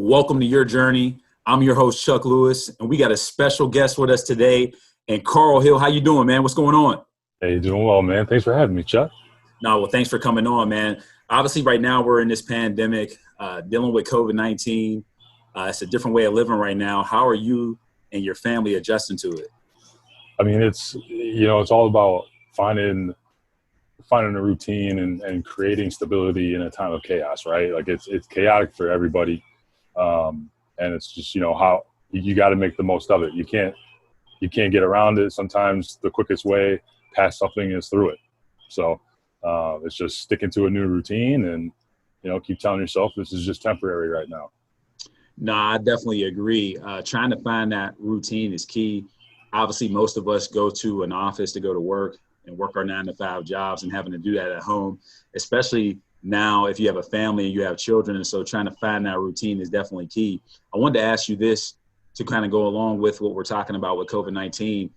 Welcome to your journey. I'm your host, Chuck Lewis, and we got a special guest with us today. And Carl Hill, how you doing, man? What's going on? Hey, doing well, man. Thanks for having me, Chuck. No, well, thanks for coming on, man. Obviously, right now we're in this pandemic, dealing with COVID-19. It's a different way of living right now. How are you and your family adjusting to it? I mean, it's all about finding a routine and creating stability in a time of chaos, right? Like it's chaotic for everybody. And it's just, how you got to make the most of it. You can't get around it. Sometimes the quickest way past something is through it. So it's just sticking to a new routine and, keep telling yourself this is just temporary right now. No, I definitely agree. Trying to find that routine is key. Obviously, most of us go to an office to go to work and work our 9-to-5 jobs, and having to do that at home, especially now if you have a family and you have children. And so trying to find that routine is definitely key. I wanted to ask you this to kind of go along with what we're talking about with COVID-19.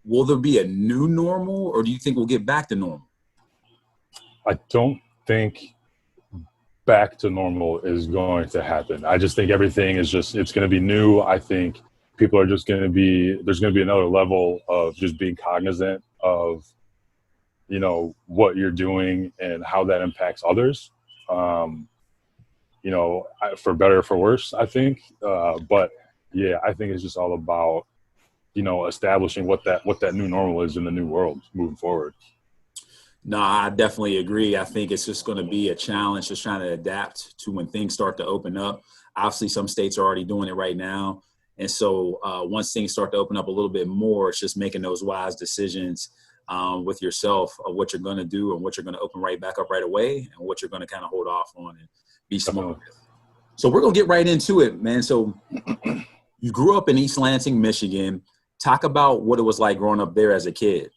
Will there be a new normal, or do you think we'll get back to normal? I don't think back to normal is going to happen. I just think everything is it's going to be new. I think people are just there's going to be another level of just being cognizant of, what you're doing and how that impacts others. For better or for worse, I think. But yeah, I think it's just all about, establishing what that new normal is in the new world moving forward. No, I definitely agree. I think it's just going to be a challenge just trying to adapt to when things start to open up. Obviously, some states are already doing it right now. And so once things start to open up a little bit more, it's just making those wise decisions with yourself of what you're going to do and what you're going to open right back up right away and what you're going to kind of hold off on and be smart. So we're going to get right into it, man. So you grew up in East Lansing, Michigan. Talk about what it was like growing up there as a kid.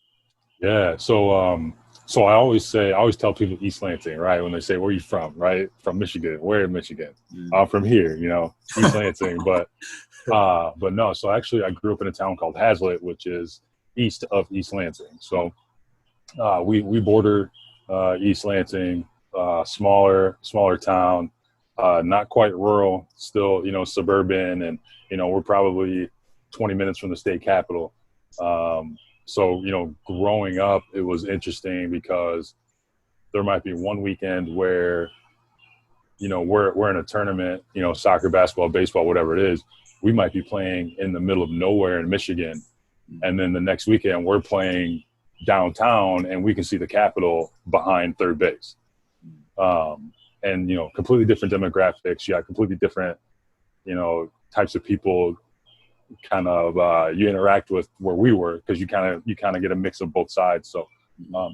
Yeah. So I always tell people East Lansing, right? When they say, where are you from? Right? From Michigan. Where in Michigan? I'm from here, East Lansing. But no, so actually I grew up in a town called Hazlet, which is east of East Lansing. So we border East Lansing, smaller town, not quite rural, still, suburban. And, we're probably 20 minutes from the state capitol. So, growing up, it was interesting because there might be one weekend where, we're in a tournament, soccer, basketball, baseball, whatever it is. We might be playing in the middle of nowhere in Michigan. And then the next weekend we're playing downtown and we can see the Capitol behind third base. And, completely different demographics. You got completely different, types of people kind of you interact with where we were, because you kind of get a mix of both sides. So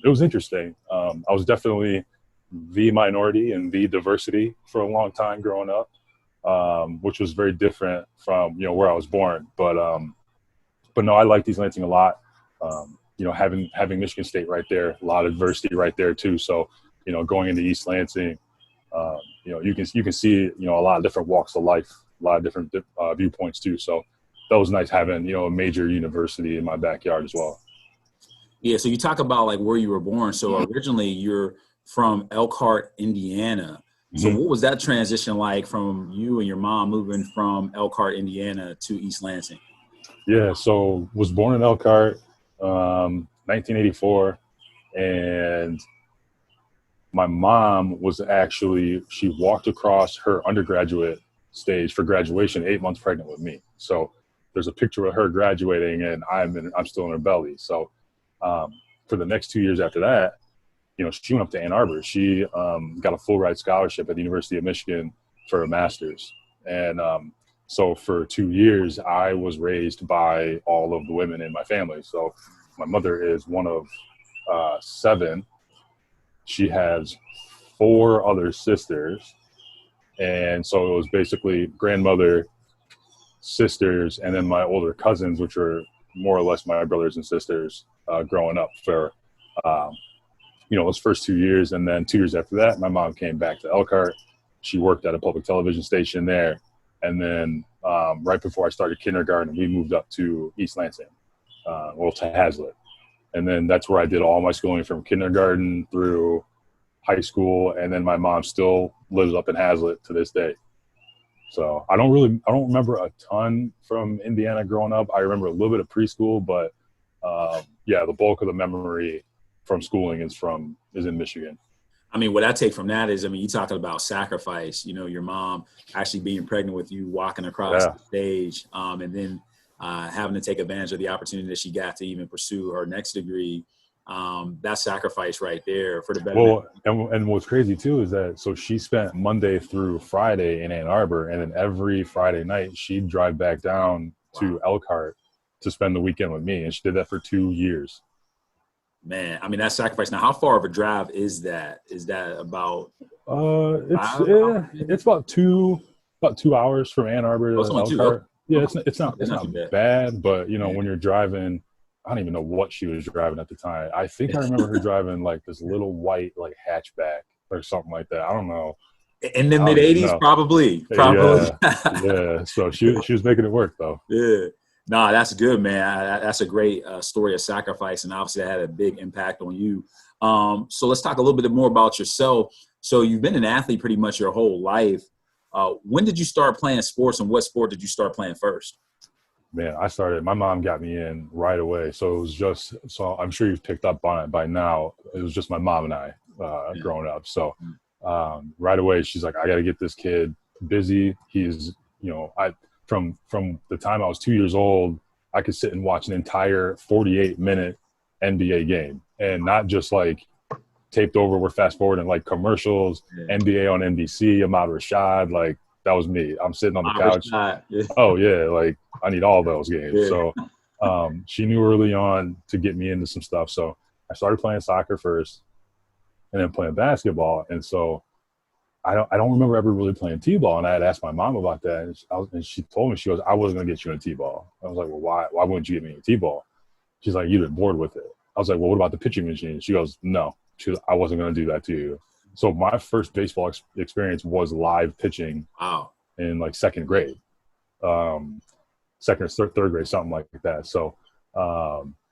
it was interesting. I was definitely the minority and the diversity for a long time growing up, which was very different from where I was born. But no, I liked East Lansing a lot. Having Michigan State right there, a lot of diversity right there too. So going into East Lansing, you can see a lot of different walks of life, a lot of different viewpoints too. So that was nice having, a major university in my backyard as well. Yeah. So you talk about like where you were born. So originally you're from Elkhart, Indiana. So what was that transition like from you and your mom moving from Elkhart, Indiana to East Lansing? Yeah. So was born in Elkhart, 1984. And my mom she walked across her undergraduate stage for graduation 8 months pregnant with me. So there's a picture of her graduating and I'm still in her belly. So for the next 2 years after that, she went up to Ann Arbor. She got a full ride scholarship at the University of Michigan for a master's. And so for 2 years, I was raised by all of the women in my family. So my mother is one of 7. She has 4 other sisters. And so it was basically grandmother, sisters, and then my older cousins, which were more or less my brothers and sisters growing up for, those first 2 years. And then 2 years after that, my mom came back to Elkhart. She worked at a public television station there. And then right before I started kindergarten, we moved up to East Lansing, to Hazlet. And then that's where I did all my schooling from kindergarten through high school. And then my mom still lives up in Hazlet to this day. So I don't remember a ton from Indiana growing up. I remember a little bit of preschool, but yeah, the bulk of the memory from schooling is in Michigan. I mean, what I take from that is, I mean, you talking about sacrifice, you know, your mom actually being pregnant with you, walking across Yeah. the stage, and then having to take advantage of the opportunity that she got to even pursue her next degree. That sacrifice right there for the betterment. Well, and what's crazy too is that so she spent Monday through Friday in Ann Arbor, and then every Friday night she'd drive back down to Elkhart to spend the weekend with me, and she did that for 2 years. Man, I mean, that sacrifice. Now, how far of a drive is that? Is that about It's about 2 hours from Ann Arbor Oh, it's to only two. Elkhart. Yeah, Okay. it's not too bad. bad, but you know Yeah. when you're driving, I don't even know what she was driving at the time. I think I remember her driving like this little white like hatchback or something like that. I don't know. In the I mid don't even '80s, know. probably. Yeah, yeah. So she was making it work though. Yeah. No, that's good, man. That's a great story of sacrifice, and obviously that had a big impact on you. So let's talk a little bit more about yourself. So you've been an athlete pretty much your whole life. When did you start playing sports, and what sport did you start playing first? Man, my mom got me in right away. So it was just, so I'm sure you've picked up on it by now. It was just my mom and I Yeah. growing up. So right away, she's like, I got to get this kid busy. He's, from the time I was 2 years old, I could sit and watch an entire 48-minute NBA game, and not just like taped over, we're fast forwarding like commercials, Yeah. NBA on NBC, Ahmad Rashad, like that was me. I'm sitting on the couch. Yeah. Oh yeah, like I need all those games. Yeah. So she knew early on to get me into some stuff. So I started playing soccer first, and then playing basketball. And so I don't remember ever really playing t-ball. And I had asked my mom about that, and she told me, she goes, I wasn't gonna get you into t-ball. I was like, well, why wouldn't you get me into t-ball? She's like, you'd been bored with it. I was like, well, what about the pitching machine? She goes, no. She goes, I wasn't gonna do that to you. So my first baseball experience was live pitching. Wow. In like second grade. Second or third grade, something like that. So,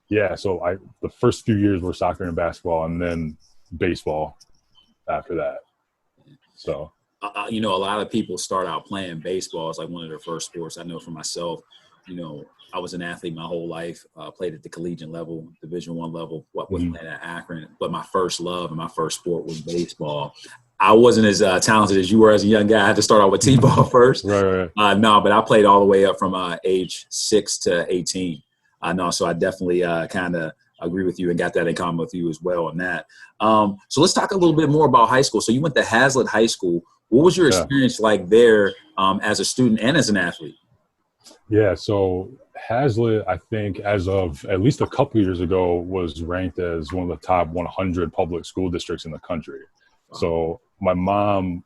yeah, so the first few years were soccer and basketball, and then baseball after that. So, a lot of people start out playing baseball as like one of their first sports. I know for myself, I was an athlete my whole life, played at the collegiate level, Division I level, playing at Akron. But my first love and my first sport was baseball. I wasn't as talented as you were as a young guy. I had to start out with t-ball first. Right. No, but I played all the way up from age 6 to 18. So I definitely kind of agree with you and got that in common with you as well on that. So let's talk a little bit more about high school. So you went to Hazlitt High School. What was your experience like there as a student and as an athlete? Yeah, so Hazlitt, I think as of at least a couple years ago, was ranked as one of the top 100 public school districts in the country. Wow. So my mom,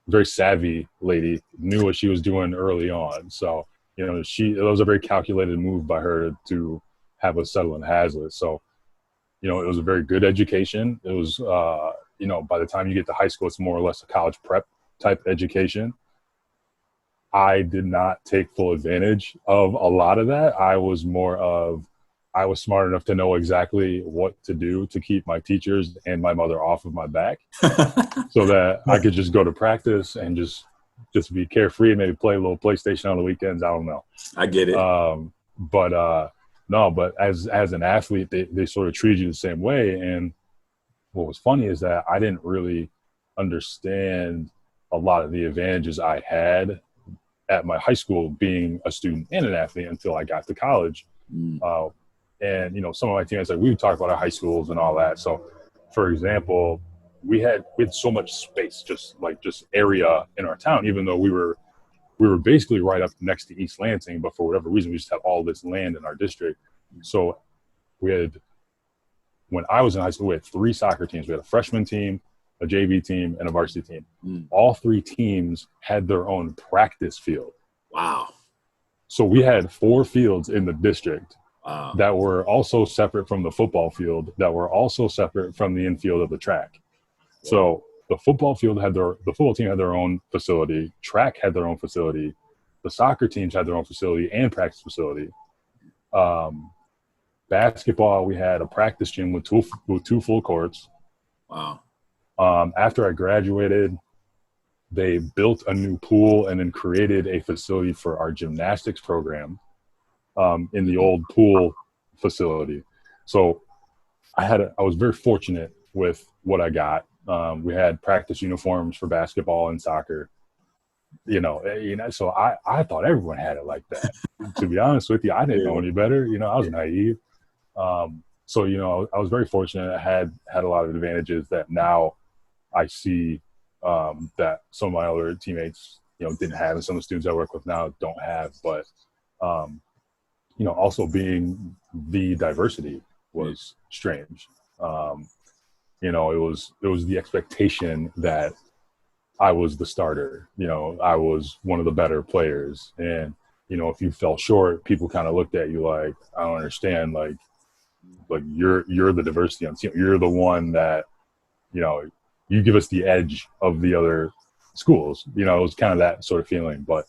very savvy lady, knew what she was doing early on. So, it was a very calculated move by her to have us settle in Hazlitt. So, it was a very good education. It was, by the time you get to high school, it's more or less a college prep type education. I did not take full advantage of a lot of that. I was smart enough to know exactly what to do to keep my teachers and my mother off of my back so that I could just go to practice and just be carefree and maybe play a little PlayStation on the weekends. I don't know. I get it. But as an athlete, they sort of treated you the same way. And what was funny is that I didn't really understand a lot of the advantages I had at my high school being a student and an athlete until I got to college. And, some of my teammates, like we would talk about our high schools and all that. So for example, we had so much space, just area in our town, even though we were basically right up next to East Lansing, but for whatever reason, we just had all this land in our district. So when I was in high school, we had 3 soccer teams. We had a freshman team, a JV team, and a varsity team. All 3 teams had their own practice field. Wow. So we had 4 fields in the district that were also separate from the football field, that were also separate from the infield of the track. So the football team had their own facility, track had their own facility, the soccer teams had their own facility and practice facility. Basketball, we had a practice gym with 2 full courts. Wow. After I graduated, they built a new pool and then created a facility for our gymnastics program in the old pool facility. So I was very fortunate with what I got. We had practice uniforms for basketball and soccer. So I thought everyone had it like that. To be honest with you, I didn't know any better. I was naive. So I was very fortunate. I had a lot of advantages that now I see that some of my other teammates, didn't have, and some of the students I work with now don't have. But also being the diversity was strange. It was the expectation that I was the starter. I was one of the better players, and if you fell short, people kind of looked at you like, I don't understand. Like you're the diversity on the team. You're the one that you give us the edge of the other schools. It was kind of that sort of feeling. But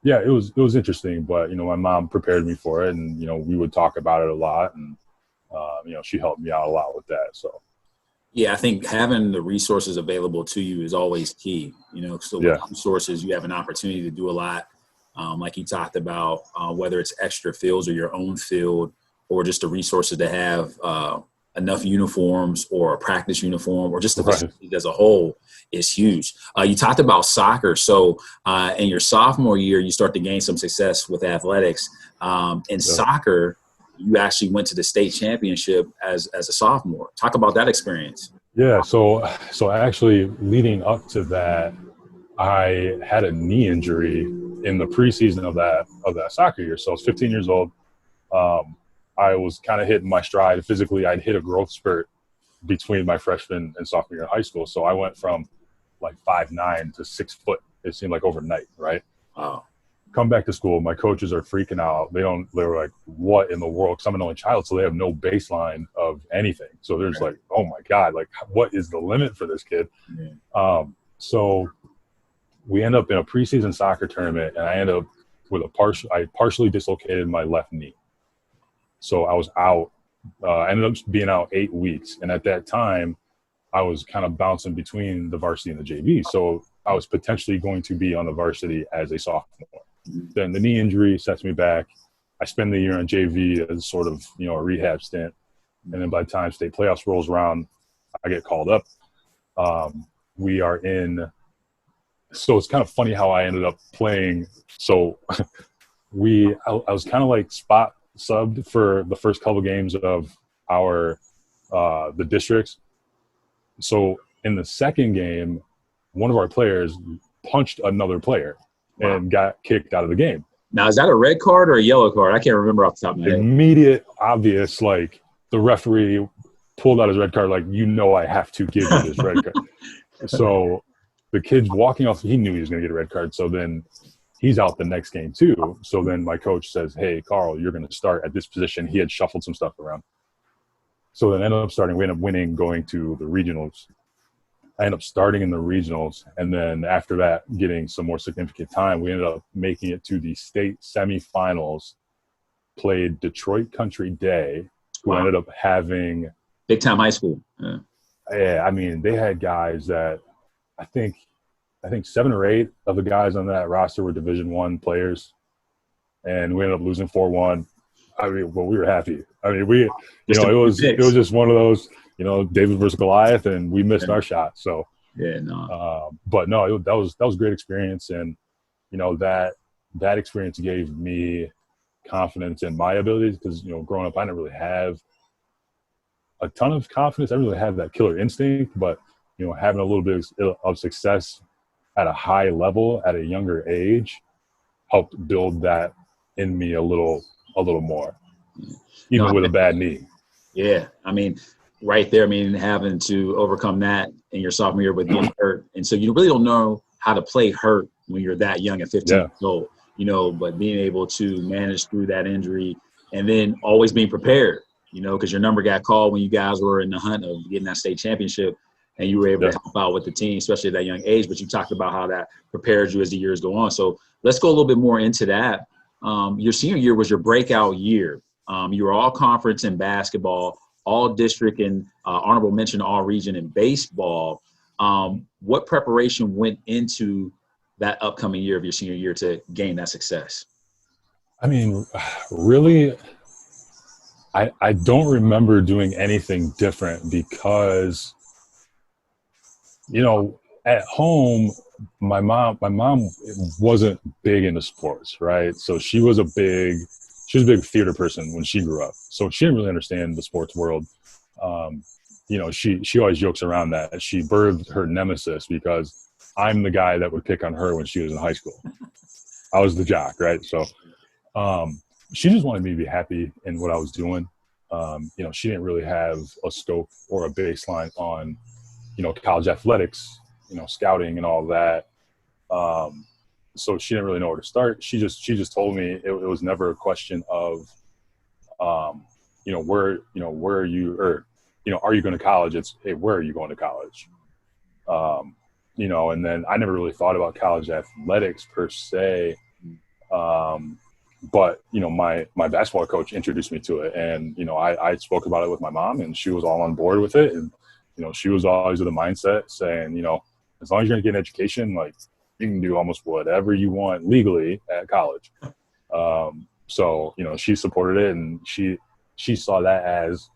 it was interesting. But my mom prepared me for it, and we would talk about it a lot, and she helped me out a lot with that. So. Yeah, I think having the resources available to you is always key. So with resources, you have an opportunity to do a lot. Like you talked about, whether it's extra fields or your own field, or just the resources to have enough uniforms or a practice uniform, or just the facility as a whole is huge. You talked about soccer. So in your sophomore year, you start to gain some success with athletics. In soccer, you actually went to the state championship as a sophomore. Talk about that experience. Yeah. So actually leading up to that, I had a knee injury in the preseason of that soccer year. So I was 15 years old. I was kind of hitting my stride physically. I'd hit a growth spurt between my freshman and sophomore year in high school. So I went from like 5'9" to 6 foot. It seemed like overnight, right? Wow. Come back to school, my coaches are freaking out. They're like, what in the world? Because I'm an only child, so they have no baseline of anything. So there's like, oh my God, like what is the limit for this kid? Yeah. So we end up in a preseason soccer tournament, and I end up with I partially dislocated my left knee. So I was out, I ended up being out 8 weeks. And at that time, I was kind of bouncing between the varsity and the JV. So I was potentially going to be on the varsity as a sophomore. Then the knee injury sets me back. I spend the year on JV as sort of, a rehab stint. And then by the time state playoffs rolls around, I get called up. We are in – so it's kind of funny how I ended up playing. So I was kind of like spot subbed for the first couple games of the districts. So in the second game, one of our players punched another player and got kicked out of the game. Now, is that a red card or a yellow card? I can't remember off the top of my head. Immediate, obvious, like the referee pulled out his red card, like, I have to give you this red card. So the kid's walking off. He knew he was going to get a red card. So then he's out the next game too. So then my coach says, hey, Carl, you're going to start at this position. He had shuffled some stuff around. So then we ended up winning, going to the regionals. I ended up starting in the regionals, and then after that, getting some more significant time. We ended up making it to the state semifinals, played Detroit Country Day, who ended up having – big time high school. Yeah, I mean, they had guys that I think 7 or 8 of the guys on that roster were Division I players, and we ended up losing 4-1. I mean, well, we were happy. I mean, it was just one of those – David versus Goliath, and we missed our shot. So, but no, that was a great experience. And, that experience gave me confidence in my abilities because, growing up, I didn't really have a ton of confidence. I didn't really have that killer instinct, but, having a little bit of success at a high level at a younger age helped build that in me a little more, even with a bad knee. Yeah. I mean, right there, having to overcome that in your sophomore year with getting hurt. And so you really don't know how to play hurt when you're that young at 15 years old, but being able to manage through that injury and then always being prepared, because your number got called when you guys were in the hunt of getting that state championship and you were able to help out with the team, especially at that young age. But you talked about how that prepares you as the years go on. So let's go a little bit more into that. Your senior year was your breakout year. You were all conference in basketball, all district and honorable mention all region in baseball. What preparation went into that upcoming year of your senior year to gain that success? I mean, really, I don't remember doing anything different because, at home, my mom wasn't big into sports, right? So she was a big theater person when she grew up. So she didn't really understand the sports world. Um, she always jokes around that she birthed her nemesis because I'm the guy that would pick on her when she was in high school. I was the jock, right? So she just wanted me to be happy in what I was doing. She didn't really have a scope or a baseline on, college athletics, scouting and all that. So she didn't really know where to start. She just told me it was never a question of, where are you, or, are you going to college? It's, hey, where are you going to college? And then I never really thought about college athletics per se. But my basketball coach introduced me to it, and I spoke about it with my mom, and she was all on board with it. And she was always with a mindset saying, as long as you're gonna get an education, like, you can do almost whatever you want legally at college. So she supported it, and she saw that as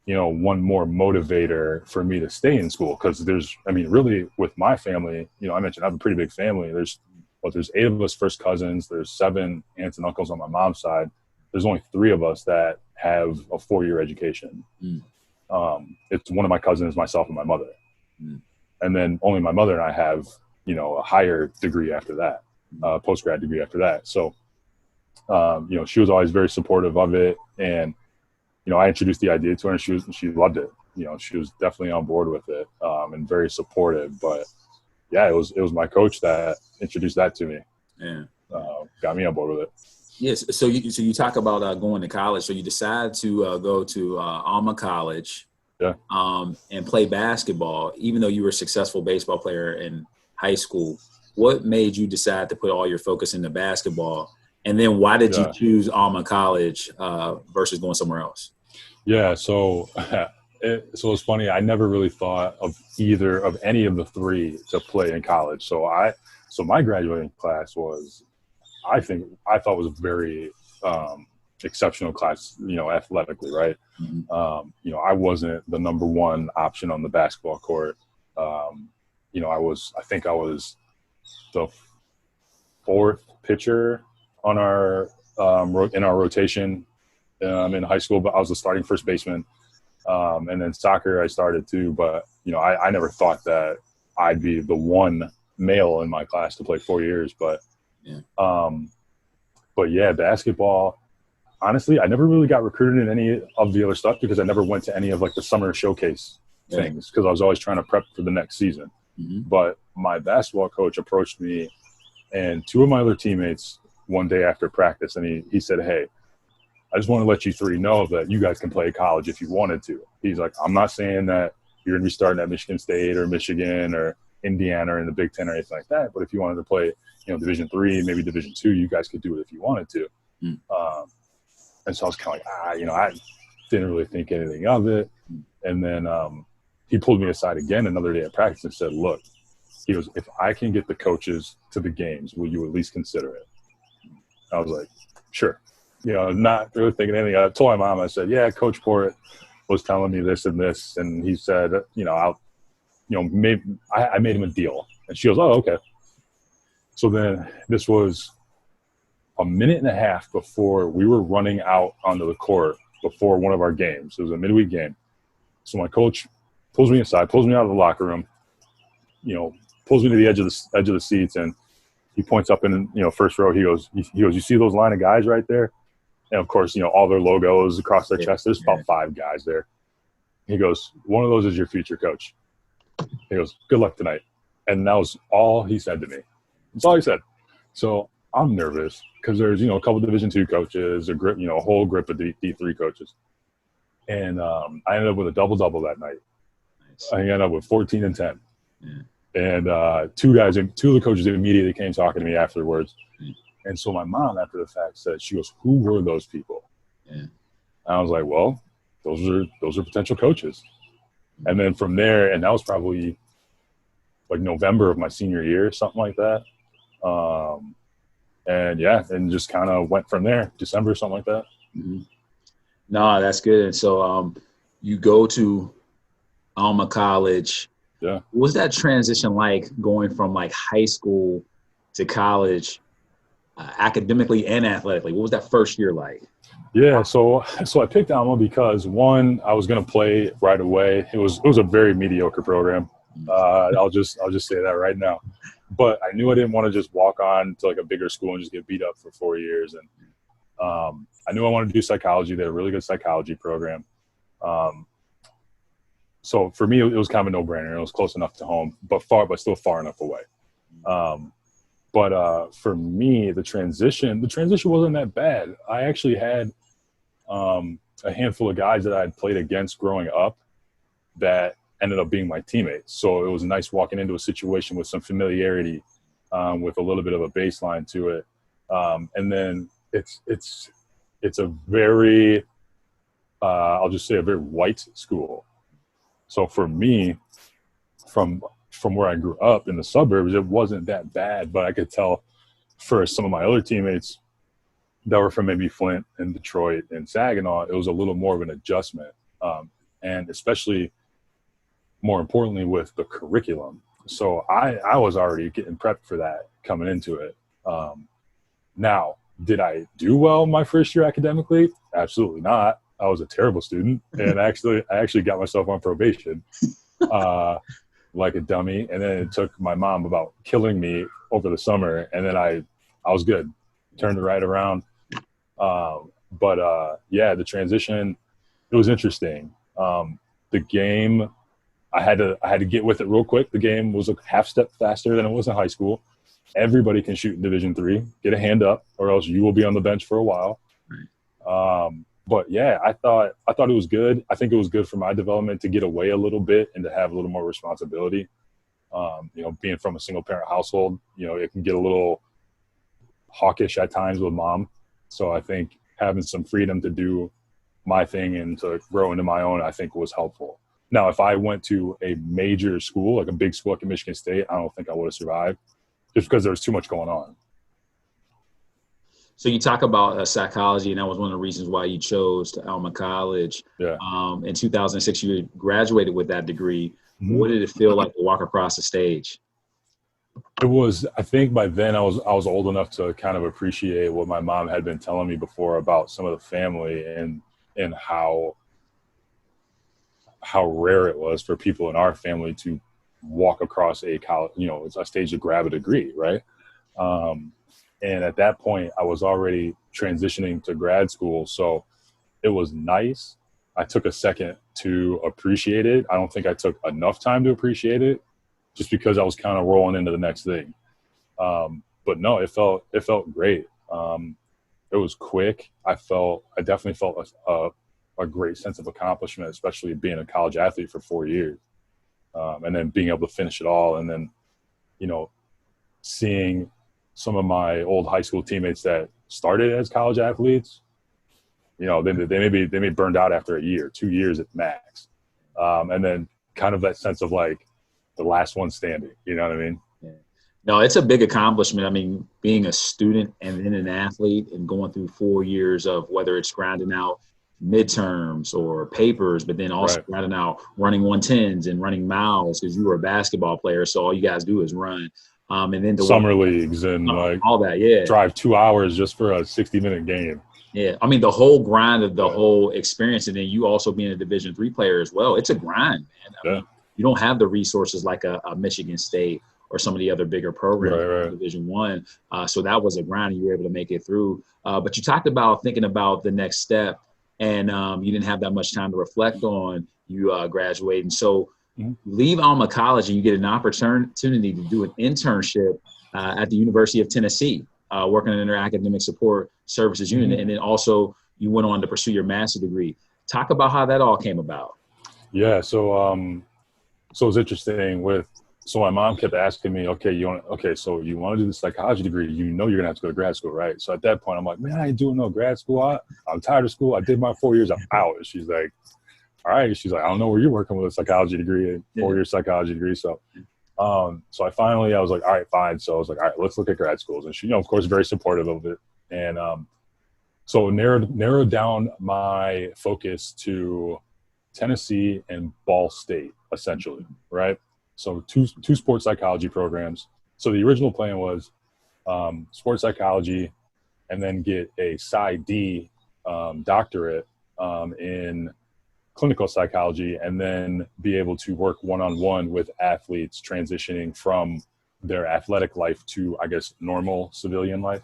one more motivator for me to stay in school, because really with my family, I mentioned I have a pretty big family. There's 8 of us first cousins. There's 7 aunts and uncles on my mom's side. There's only 3 of us that have a 4-year education. It's one of my cousins, myself, and my mother. And then only my mother and I have, a higher degree after that, post-grad degree after that. So, she was always very supportive of it. And, I introduced the idea to her, and she loved it. She was definitely on board with it, and very supportive. But yeah, it was my coach that introduced that to me. Yeah, got me on board with it. Yes. So you talk about going to college. So you decide to go to Alma College, yeah, and play basketball, even though you were a successful baseball player in high school. What made you decide to put all your focus into basketball? And then why did you choose Alma College versus going somewhere else? Yeah. So it's funny. I never really thought of either of any of the 3 to play in college. So my graduating class was, I thought was a very exceptional class, athletically, right? Mm-hmm. I wasn't the number 1 option on the basketball court. I think I was the 4th pitcher on our in our rotation in high school, but I was the starting first baseman. And then soccer I started too, but I never thought that I'd be the 1 male in my class to play 4 years. But basketball, honestly, I never really got recruited in any of the other stuff because I never went to any of like the summer showcase things, because I was always trying to prep for the next season. But my basketball coach approached me and 2 of my other teammates one day after practice, and he said, "Hey, I just want to let you 3 know that you guys can play college if you wanted to." He's like, "I'm not saying that you're going to be starting at Michigan State or Michigan or Indiana or in the Big Ten or anything like that. But if you wanted to play, Division III, maybe Division II, you guys could do it if you wanted to." And so I was kind of like, I didn't really think anything of it. And then he pulled me aside again another day at practice and said, "Look," he goes, "if I can get the coaches to the games, will you at least consider it?" I was like, "Sure." Not really thinking anything. I told my mom, I said, "Yeah, Coach Port was telling me this and this." And he said, I made him a deal. And she goes, "Oh, okay." So then this was a minute and a half before we were running out onto the court before one of our games. It was a midweek game. So my coach pulls me aside, pulls me out of the locker room, pulls me to the edge of the seats, and he points up in, first row. He goes, "You see those line of guys right there?" And of course, all their logos across their chest. There's about 5 guys there. He goes, "One of those is your future coach." He goes, "Good luck tonight." And that was all he said to me. That's all he said. So I'm nervous because there's, a couple Division II coaches, a whole grip of D3 coaches. And I ended up with a double-double that night. Nice. I ended up with 14 and 10. Yeah. And 2 of the coaches immediately came talking to me afterwards. And so my mom, after the fact, said, she goes, "Who were those people?" And I was like, "Well, those are potential coaches." And then from there, and that was probably like November of my senior year, something like that. And yeah, and just kind of went from there, December, something like that. Mm-hmm. No, that's good. And so you go to Alma College. Yeah. What was that transition like going from like high school to college, academically and athletically? What was that first year like? Yeah, so I picked Alma because one, I was going to play right away. It was a very mediocre program. I'll just say that right now. But I knew I didn't want to just walk on to like a bigger school and just get beat up for 4 years. And I knew I wanted to do psychology. They had a really good psychology program. So for me, it was kind of a no-brainer. It was close enough to home, but still far enough away. But for me, the transition wasn't that bad. I actually had a handful of guys that I had played against growing up that ended up being my teammates. So it was nice walking into a situation with some familiarity, with a little bit of a baseline to it. And then it's a very, I'll just say a very white school. So for me, from where I grew up in the suburbs, it wasn't that bad, but I could tell for some of my other teammates that were from maybe Flint and Detroit and Saginaw, it was a little more of an adjustment. And especially more importantly with the curriculum. So I was already getting prepped for that coming into it. Now, did I do well my first year academically? Absolutely not. I was a terrible student, and I actually got myself on probation, like a dummy. And then it took my mom about killing me over the summer, and then I was good, turned it right around. Yeah, the transition, it was interesting. The game, I had to get with it real quick. The game was a half step faster than it was in high school. Everybody can shoot in Division III. Get a hand up, or else you will be on the bench for a while. But yeah, I thought it was good. I think it was good for my development to get away a little bit and to have a little more responsibility. Being from a single parent household, it can get a little hawkish at times with mom. So I think having some freedom to do my thing and to grow into my own, I think was helpful. Now, if I went to a major school, like a big school like Michigan State, I don't think I would have survived just because there was too much going on. So you talk about psychology, and that was one of the reasons why you chose to Alma College. Yeah. In 2006, you graduated with that degree. Mm-hmm. What did it feel like to walk across the stage? It was, I think by then I was old enough to kind of appreciate what my mom had been telling me before about some of the family and how rare it was for people in our family to walk across a college, it's a stage to grab a degree, right? And at that point, I was already transitioning to grad school, so it was nice. I took a second to appreciate it. I don't think I took enough time to appreciate it, just because I was kind of rolling into the next thing. But no, it felt great. It was quick. I definitely felt a great sense of accomplishment, especially being a college athlete for 4 years, and then being able to finish it all, and then seeing some of my old high school teammates that started as college athletes, they may burned out after a year, 2 years at max. And then kind of that sense of like the last one standing, you know what I mean? Yeah. No, it's a big accomplishment. I mean, being a student and then an athlete and going through 4 years of whether it's grinding out midterms or papers, but then also grinding out running 110s and running miles because you were a basketball player. So all you guys do is run. And then summer leagues and like all that, yeah. Drive 2 hours just for a 60-minute game. Yeah, I mean the whole grind of the whole experience, and then you also being a Division III player as well. It's a grind, man. I mean, you don't have the resources like a Michigan State or some of the other bigger programs in Division I. So that was a grind, and you were able to make it through. But you talked about thinking about the next step, and you didn't have that much time to reflect on you graduating. So you leave Alma College and you get an opportunity to do an internship at the University of Tennessee, working in their academic support services unit. And then also you went on to pursue your master's degree. Talk about how that all came about. Yeah. So it was interesting so my mom kept asking me, so you want to do the psychology degree, you're going to have to go to grad school, right? So at that point I'm like, man, I ain't doing no grad school. I'm tired of school. I did my 4 years. I'm out. And she's like, all right. She's like, I don't know where you're working with a psychology degree, a 4-year psychology degree. So So I was like, all right, fine. So I was like, all right, let's look at grad schools. And she, of course, very supportive of it. And so narrowed down my focus to Tennessee and Ball State, essentially, right? So two sports psychology programs. So the original plan was sports psychology, and then get a PsyD doctorate in clinical psychology, and then be able to work one-on-one with athletes transitioning from their athletic life to, I guess, normal civilian life.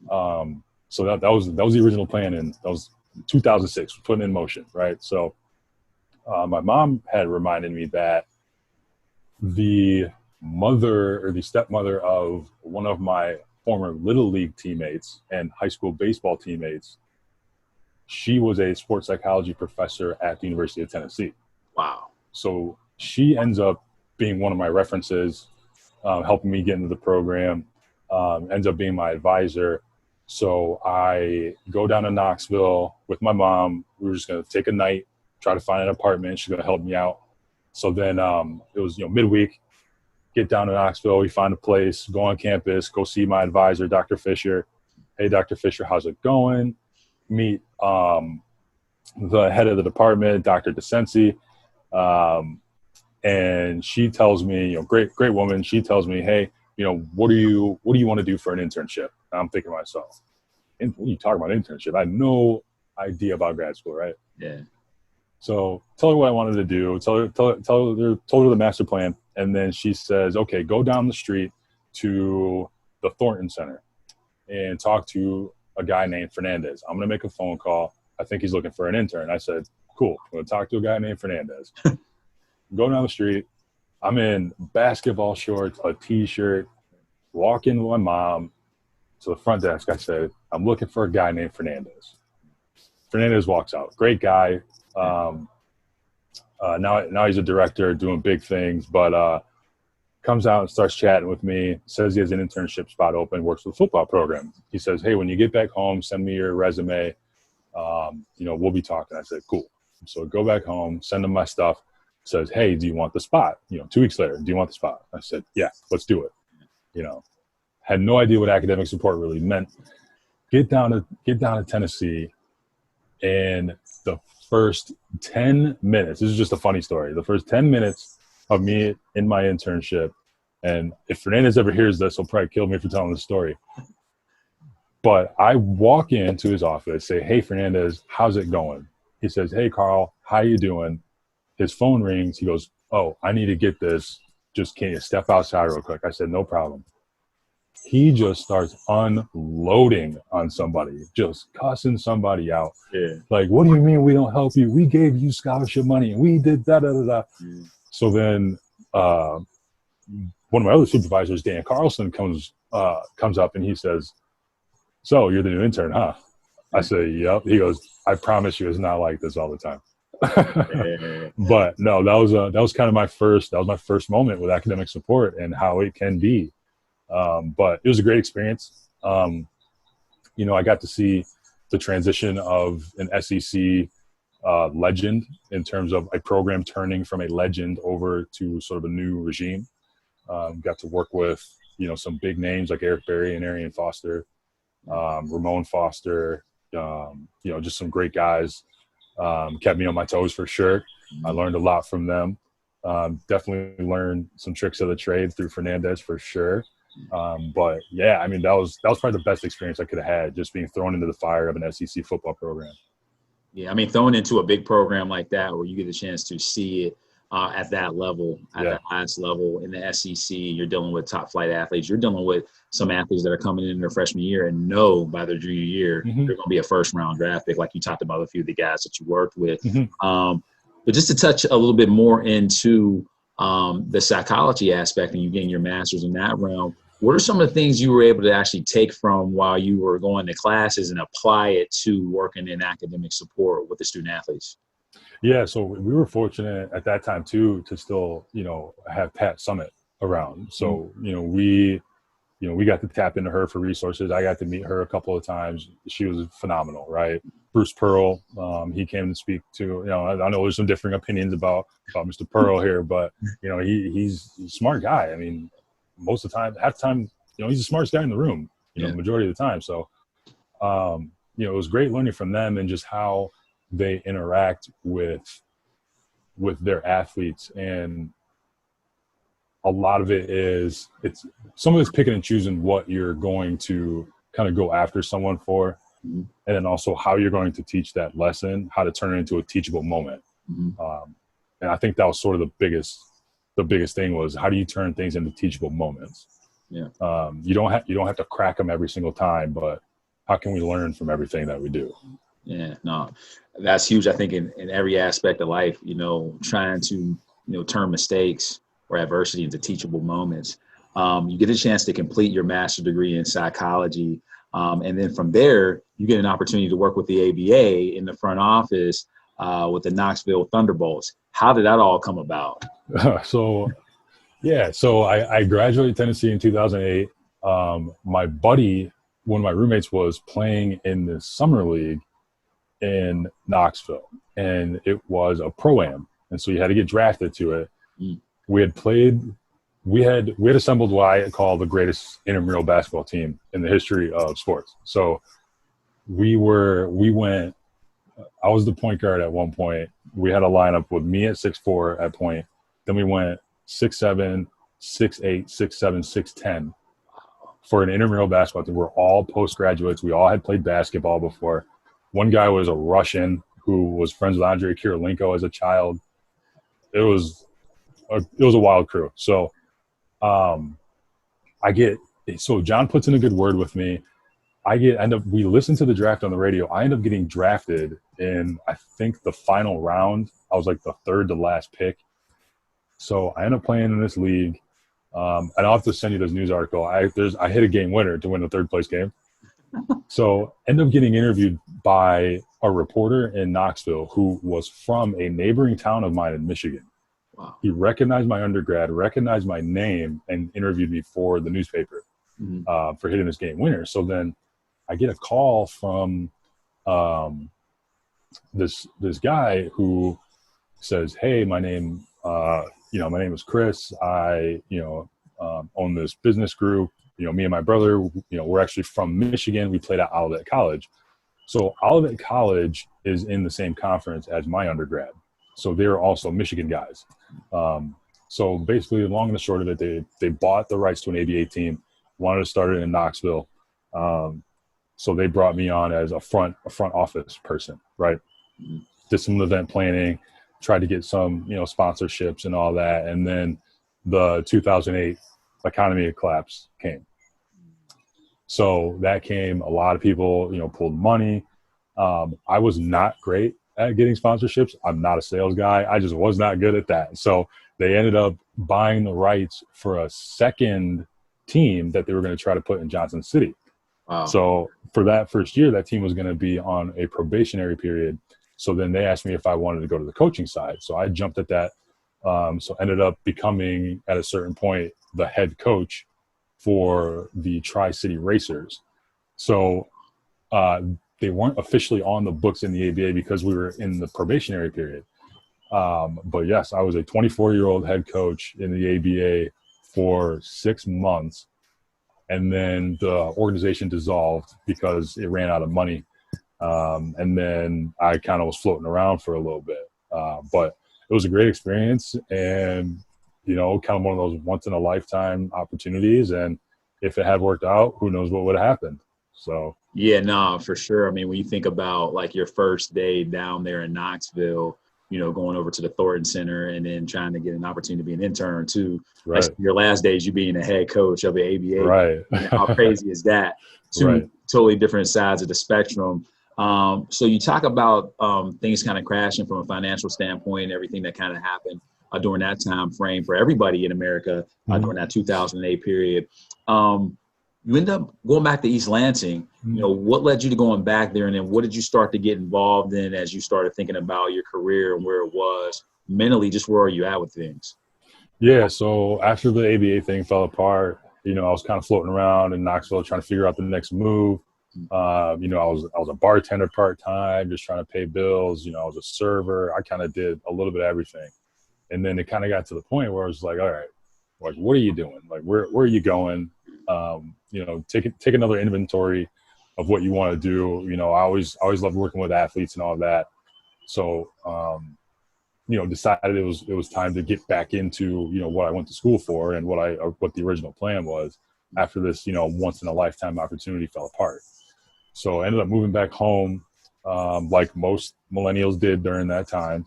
So that was the original plan, and that was 2006, put in motion, right? So my mom had reminded me that the mother or the stepmother of one of my former Little League teammates and high school baseball teammates, she was a sports psychology professor at the University of Tennessee. Wow. So she ends up being one of my references, helping me get into the program, ends up being my advisor. So I go down to Knoxville with my mom. We were just going to take a night, try to find an apartment. She's going to help me out. So then it was, midweek, get down to Knoxville. We find a place, go on campus, go see my advisor, Dr. Fisher. Hey, Dr. Fisher, how's it going? Meet the head of the department, Dr. DeCensi. And she tells me, great woman. She tells me, hey, what do you want to do for an internship? And I'm thinking to myself, what are you talking about internship? I had no idea about grad school, right? Yeah. So tell her what I wanted to do. Told her the master plan. And then she says, okay, go down the street to the Thornton Center and talk to a guy named Fernandez. I'm going to make a phone call. I think he's looking for an intern. I said, cool. I'm going to talk to a guy named Fernandez. Go down the street. I'm in basketball shorts, a T-shirt, walk in with my mom to the front desk. I said, I'm looking for a guy named Fernandez. Fernandez walks out. Great guy. Now he's a director doing big things, but comes out and starts chatting with me, says he has an internship spot open, works with the football program. He says, hey, when you get back home, send me your resume. We'll be talking. I said, cool. So go back home, send him my stuff. Says, hey, do you want the spot? 2 weeks later, do you want the spot? I said, yeah, let's do it. Had no idea what academic support really meant. Get down to Tennessee, and the first 10 minutes, this is just a funny story, the first 10 minutes of me in my internship, and if Fernandez ever hears this, he'll probably kill me for telling this story. But I walk into his office, say, hey, Fernandez, how's it going? He says, hey, Carl, how you doing? His phone rings. He goes, oh, I need to get this. Just can you step outside real quick? I said, no problem. He just starts unloading on somebody, just cussing somebody out. Yeah. Like, what do you mean we don't help you? We gave you scholarship money and we did da-da-da-da. So then one of my other supervisors, Dan Carlson, comes up and he says, so you're the new intern, huh? I say, yep. He goes, I promise you it's not like this all the time. But no, that was kind of my first moment with academic support and how it can be. But it was a great experience. I got to see the transition of an SEC legend in terms of a program turning from a legend over to sort of a new regime. Got to work with, some big names like Eric Berry and Arian Foster, Ramon Foster, just some great guys. Kept me on my toes for sure. I learned a lot from them. Definitely learned some tricks of the trade through Fernandez for sure. But yeah, I mean, that was probably the best experience I could have had, just being thrown into the fire of an SEC football program. Yeah, I mean, thrown into a big program like that where you get the chance to see it at that level, at the highest level in the SEC, you're dealing with top flight athletes. You're dealing with some athletes that are coming in their freshman year and know by their junior year they're going to be a first round draft pick, like you talked about a few of the guys that you worked with. But just to touch a little bit more into the psychology aspect and you getting your master's in that realm, what are some of the things you were able to actually take from while you were going to classes and apply it to working in academic support with the student athletes? Yeah, so we were fortunate at that time too to still, have Pat Summit around. So, we we got to tap into her for resources. I got to meet her a couple of times. She was phenomenal, right? Bruce Pearl, he came to speak to, I know there's some differing opinions about Mr. Pearl here, but, he's a smart guy. I mean, most of the time, half the time, he's the smartest guy in the room, majority of the time. So, it was great learning from them and just how they interact with their athletes. And a lot of it is some of it's picking and choosing what you're going to kind of go after someone for, and then also how you're going to teach that lesson, how to turn it into a teachable moment. And I think that was sort of the biggest thing was how do you turn things into teachable moments? Yeah. You don't have to crack them every single time, but how can we learn from everything that we do? Yeah, no, that's huge. I think in every aspect of life, trying to, turn mistakes or adversity into teachable moments. You get a chance to complete your master's degree in psychology. And then from there, you get an opportunity to work with the ABA in the front office with the Knoxville Thunderbolts. How did that all come about? So I graduated Tennessee in 2008. My buddy, one of my roommates, was playing in the summer league in Knoxville, and it was a pro-am, and so you had to get drafted to it. We had assembled what I call the greatest intramural basketball team in the history of sports. So I was the point guard at one point. We had a lineup with me at 6'4" at point. Then we went 6'7", 6'8", 6'7", 6'10" for an intramural basketball team. We're all postgraduates. We all had played basketball before. One guy was a Russian who was friends with Andrei Kirilenko as a child. It was a wild crew. So John puts in a good word with me. We listened to the draft on the radio. I end up getting drafted in, I think, the final round. I was like the third to last pick. So I end up playing in this league. And I'll have to send you this news article. I hit a game winner to win the third place game. So end up getting interviewed by a reporter in Knoxville who was from a neighboring town of mine in Michigan. Wow. He recognized my undergrad, recognized my name, and interviewed me for the newspaper for hitting this game winner. So then I get a call from this guy who says, "Hey, my name is Chris. I own this business group. Me and my brother, we're actually from Michigan. We played at Olivet College. So Olivet College is in the same conference as my undergrad. So they're also Michigan guys. So basically, the long and the short of it, they bought the rights to an ABA team, wanted to start it in Knoxville. So they brought me on as a front office person, right? Did some event planning, tried to get some, sponsorships and all that. And then the 2008 economy collapse came. So that came, a lot of people, pulled money. I was not great at getting sponsorships. I'm not a sales guy. I just was not good at that. So they ended up buying the rights for a second team that they were going to try to put in Johnson City. Wow. So for that first year, that team was going to be on a probationary period. So then they asked me if I wanted to go to the coaching side. So I jumped at that. So ended up becoming, at a certain point, the head coach for the Tri-City Racers. So they weren't officially on the books in the ABA because we were in the probationary period. But yes, I was a 24-year-old head coach in the ABA for 6 months. And then the organization dissolved because it ran out of money. And then I kind of was floating around for a little bit. But it was a great experience and, kind of one of those once in a lifetime opportunities. And if it had worked out, who knows what would have happened. So. Yeah, no, for sure. I mean, when you think about like your first day down there in Knoxville, going over to the Thornton Center and then trying to get an opportunity to be an intern too. Right. Like your last days, you being a head coach of the ABA. Right. How crazy is that? Two Right. totally different sides of the spectrum. So you talk about things kind of crashing from a financial standpoint and everything that kind of happened during that time frame for everybody in America during that 2008 period. You end up going back to East Lansing. What led you to going back there, and then what did you start to get involved in as you started thinking about your career and where it was mentally? Just where are you at with things? Yeah, so after the ABA thing fell apart, I was kind of floating around in Knoxville trying to figure out the next move. I was a bartender part-time, just trying to pay bills. I was a server. I kind of did a little bit of everything. And then it kind of got to the point where I was like, all right, like, what are you doing? Like, where are you going? Take another inventory of what you want to do. I always loved working with athletes and all of that. So, decided it was time to get back into, what I went to school for and what the original plan was after this, once in a lifetime opportunity fell apart. So I ended up moving back home, like most millennials did during that time.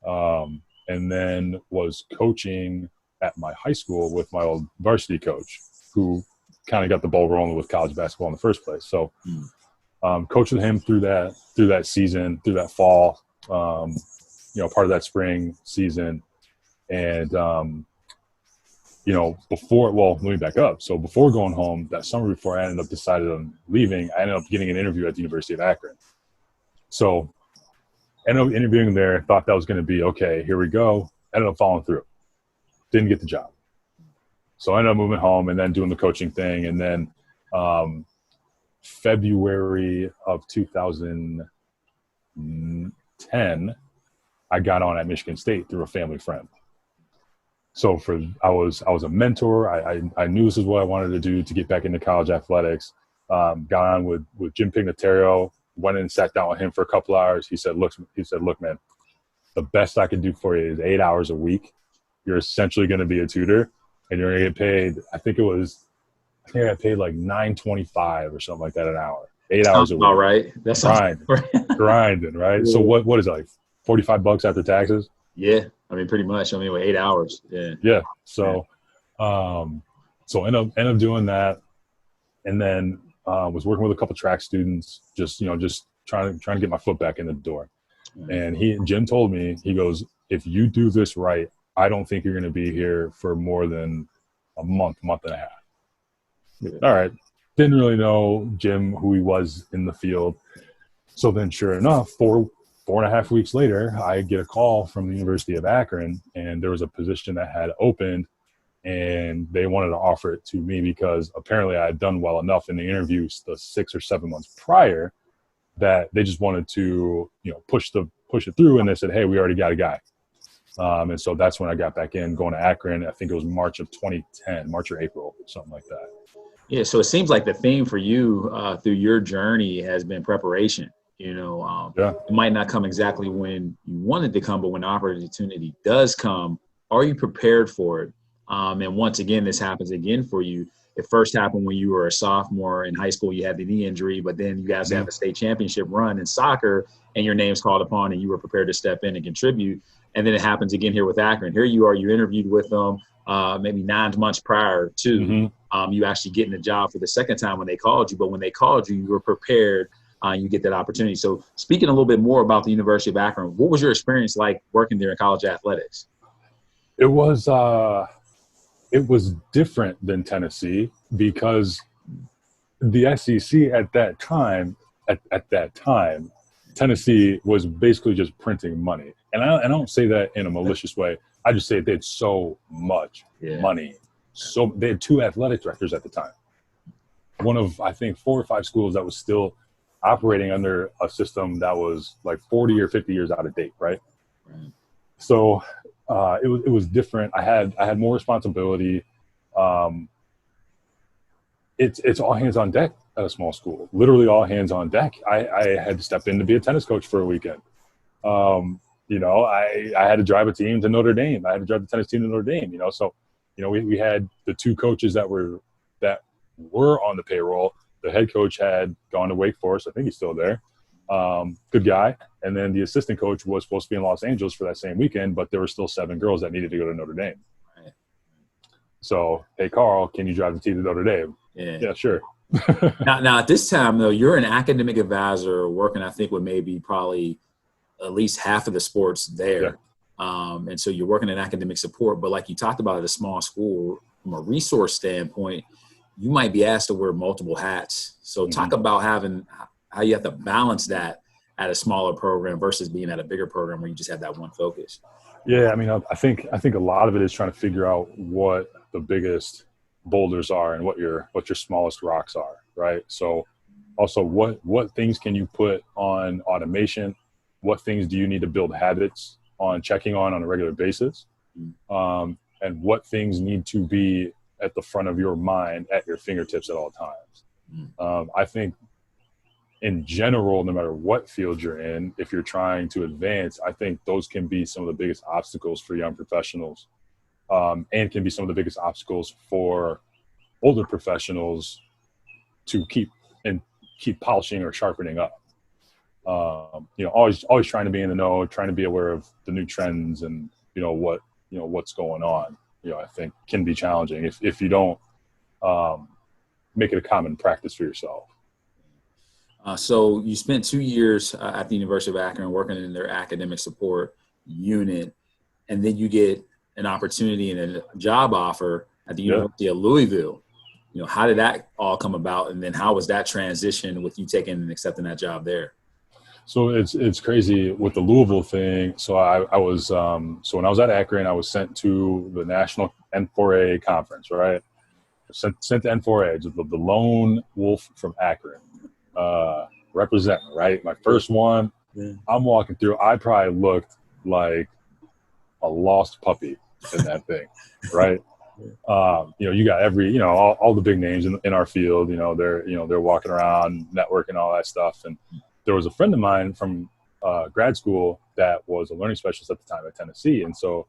And then was coaching at my high school with my old varsity coach, who kind of got the ball rolling with college basketball in the first place. So, coached with him through that season, through that fall, part of that spring season. And, let me back up. So before going home that summer, before I ended up decided on leaving, I ended up getting an interview at the University of Akron. So ended up interviewing there, thought that was going to be, okay, here we go. Ended up following through. Didn't get the job. So I ended up moving home and then doing the coaching thing. And then February of 2010, I got on at Michigan State through a family friend. So I was a mentor. I knew this is what I wanted to do to get back into college athletics. Got on with Jim Pignataro, went and sat down with him for a couple hours. He said, look, man, the best I can do for you is 8 hours a week. You're essentially going to be a tutor and you're going to get paid. I think I got paid like $9.25 or something like that an hour. 8 hours a week. All right. That's grinding, right? Yeah. So what is it, like $45 after taxes? Yeah. I mean, pretty much. I mean, with 8 hours. Yeah. Yeah. So, end up doing that. And then, was working with a couple track students, just trying to get my foot back in the door. And Jim told me, he goes, if you do this right, I don't think you're going to be here for more than a month and a half. Yeah. All right. Didn't really know Jim, who he was in the field. So then sure enough, 4.5 weeks later, I get a call from the University of Akron, and there was a position that had opened, and they wanted to offer it to me because apparently I had done well enough in the interviews the 6 or 7 months prior that they just wanted to, push it through. And they said, hey, we already got a guy. And so that's when I got back in, going to Akron. I think it was March of 2010, March or April, something like that. Yeah. So it seems like the theme for you through your journey has been preparation. It might not come exactly when you wanted to come, but when the opportunity does come, are you prepared for it? And once again, this happens again for you. It first happened when you were a sophomore in high school. You had the knee injury, but then you guys have a state championship run in soccer, and your name's called upon, and you were prepared to step in and contribute. And then it happens again here with Akron. Here you are, you interviewed with them maybe 9 months prior to you actually getting the job for the second time when they called you. But when they called you, you were prepared. You get that opportunity. So speaking a little bit more about the University of Akron, what was your experience like working there in college athletics? It was different than Tennessee because the SEC at that time, Tennessee was basically just printing money. And I don't say that in a malicious way. I just say they had so much money. So they had 2 athletic directors at the time. One of, I think, 4 or 5 schools that was still operating under a system that was like 40 or 50 years out of date, right? So it was different. I had more responsibility. It's all hands on deck at a small school. Literally all hands on deck. I had to step in to be a tennis coach for a weekend. I had to drive a team to Notre Dame. I had to drive the tennis team to Notre Dame. So we had the 2 coaches that were on the payroll. The head coach had gone to Wake Forest. I think he's still there. Good guy. And then the assistant coach was supposed to be in Los Angeles for that same weekend, but there were still 7 girls that needed to go to Notre Dame. Right. So, hey, Carl, can you drive the team to Notre Dame? Yeah, sure. now, at this time, though, you're an academic advisor working, I think, with maybe probably at least half of the sports there. Yeah. And so you're working in academic support. But like you talked about at a small school, from a resource standpoint, you might be asked to wear multiple hats. So talk about how you have to balance that at a smaller program versus being at a bigger program where you just have that one focus. Yeah, I mean, I think a lot of it is trying to figure out what the biggest boulders are and what your smallest rocks are, right? So also what things can you put on automation? What things do you need to build habits on checking on a regular basis? And what things need to be at the front of your mind at your fingertips at all times? I think in general, no matter what field you're in, if you're trying to advance, I think those can be some of the biggest obstacles for young professionals, and can be some of the biggest obstacles for older professionals to keep polishing or sharpening up. Always trying to be in the know, trying to be aware of the new trends and what's going on. I think can be challenging if you don't make it a common practice for yourself. So you spent 2 years at the University of Akron working in their academic support unit, and then you get an opportunity and a job offer at the University of Louisville. How did that all come about? And then how was that transition with you taking and accepting that job there? So it's crazy with the Louisville thing. So I was so when I was at Akron, I was sent to the National N4A conference, right? Sent to N4A, the lone wolf from Akron, representing, right? My first one. Yeah. I'm walking through. I probably looked like a lost puppy in that thing, right? You got all the big names in our field. They're walking around, networking, all that stuff. And there was a friend of mine from grad school that was a learning specialist at the time at Tennessee. And so,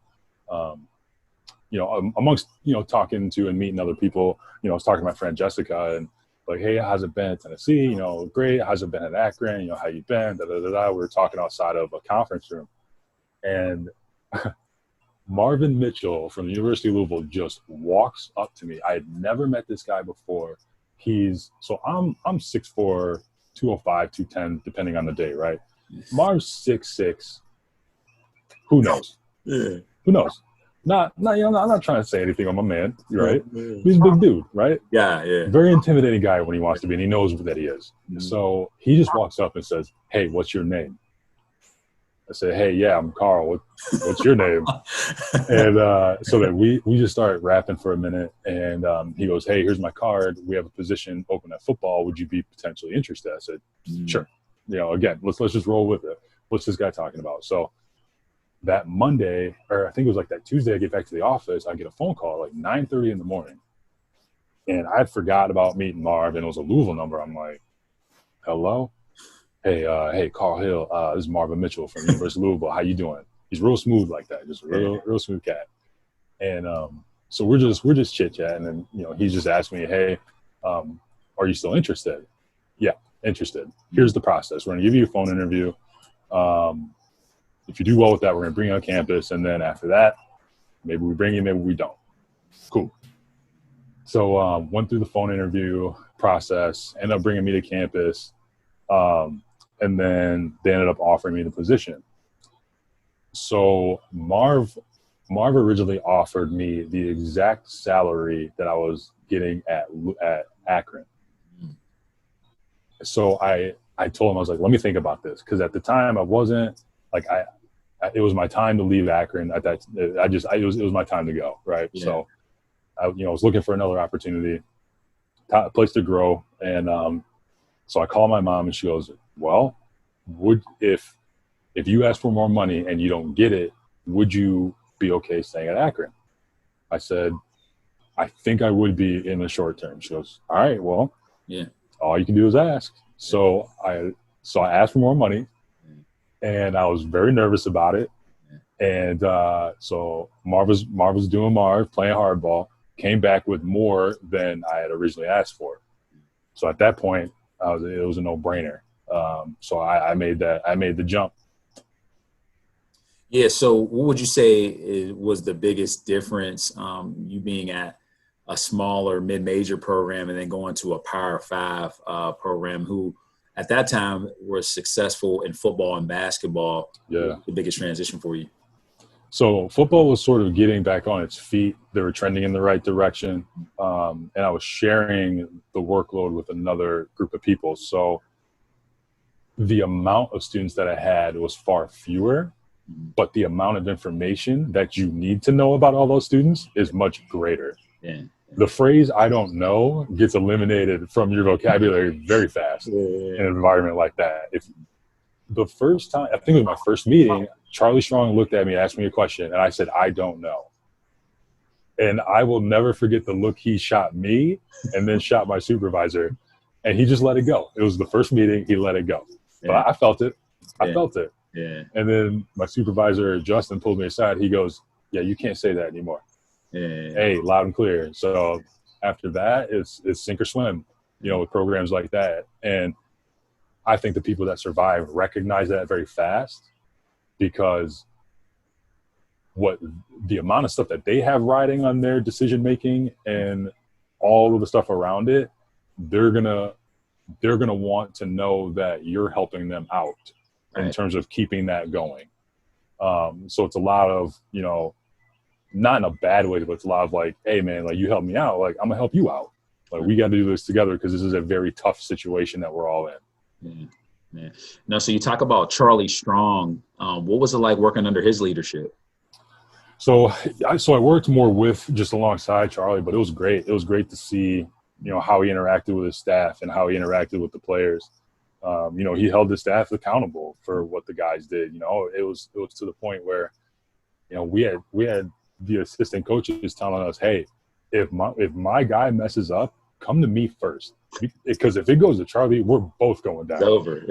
amongst talking to and meeting other people, I was talking to my friend Jessica and like, hey, how's it been at Tennessee? Great. How's it been at Akron? How you been? Da, da, da, da. We were talking outside of a conference room, and Marvin Mitchell from the University of Louisville just walks up to me. I had never met this guy before. I'm 6'4", 205, 210, depending on the day, right? Marv's 6'6". Who knows? Yeah. Who knows? I'm not trying to say anything on my man, right? Yeah. He's a big dude, right? Yeah. Very intimidating guy when he wants to be, and he knows that he is. Mm-hmm. So he just walks up and says, "Hey, what's your name?" I said, "Hey, yeah, I'm Carl. What's your name?" And so that we just started rapping for a minute, and he goes, "Hey, here's my card. We have a position open at football. Would you be potentially interested?" I said, "Sure." Again, let's just roll with it. What's this guy talking about? So that Monday, or I think it was like that Tuesday, I get back to the office. I get a phone call like 9:30 in the morning, and I forgot about meeting Marv, and it was a Louisville number. I'm like, "Hello." Hey, Carl Hill, this is Marvin Mitchell from University of Louisville. How you doing? He's real smooth like that, just real smooth cat. And so we're just chit chatting, and he just asked me, "Hey, are you still interested?" "Yeah, interested. Here's the process. We're gonna give you a phone interview. If you do well with that, we're gonna bring you on campus, and then after that, maybe we bring you, maybe we don't." Cool. So went through the phone interview process, ended up bringing me to campus. And then they ended up offering me the position. So Marv originally offered me the exact salary that I was getting at Akron. So I told him, I was like, let me think about this. Cause at the time I wasn't like, it was my time to leave Akron at that. It was my time to go. Right. Yeah. So I was looking for another opportunity, a place to grow. And, so I called my mom and she goes, "Well, if you ask for more money and you don't get it, would you be okay staying at Akron?" I said, "I think I would be in the short term." She goes, "All right, well, yeah, all you can do is ask." So I asked for more money, and I was very nervous about it. And so Marv was doing Marv, playing hardball, came back with more than I had originally asked for. So at that point, it was a no-brainer. So I made the jump. Yeah. So what would you say was the biggest difference, you being at a smaller mid-major program and then going to a Power 5 program who at that time were successful in football and basketball? Yeah. The biggest transition for you? So football was sort of getting back on its feet. They were trending in the right direction. And I was sharing the workload with another group of people. So the amount of students that I had was far fewer, but the amount of information that you need to know about all those students is much greater. Yeah. the phrase "I don't know" gets eliminated from your vocabulary very fast in an environment like that. If the first time, I think it was my first meeting, Charlie Strong looked at me, asked me a question, and I said, "I don't know." And I will never forget the look he shot me and then shot my supervisor, and he just let it go. It was the first meeting, he let it go. But I felt it. I felt it. Yeah. And then my supervisor, Justin, pulled me aside. He goes, "Yeah, you can't say that anymore." Yeah. Hey, loud and clear. So after that, it's sink or swim, with programs like that. And I think the people that survive recognize that very fast, because what the amount of stuff that they have riding on their decision making and all of the stuff around it, they're gonna want to know that you're helping them out in terms of keeping that going. So it's a lot of, not in a bad way, but it's a lot of like, hey man, like you helped me out, like I'm gonna help you out. Like we got to do this together because this is a very tough situation that we're all in. Yeah. Now, so you talk about Charlie Strong. What was it like working under his leadership? So I worked more with just alongside Charlie, but it was great. It was great to see, how he interacted with his staff and how he interacted with the players. He held his staff accountable for what the guys did. It was to the point where, we had the assistant coaches telling us, hey, if my guy messes up, come to me first, because if it goes to Charlie, we're both going down. It's over.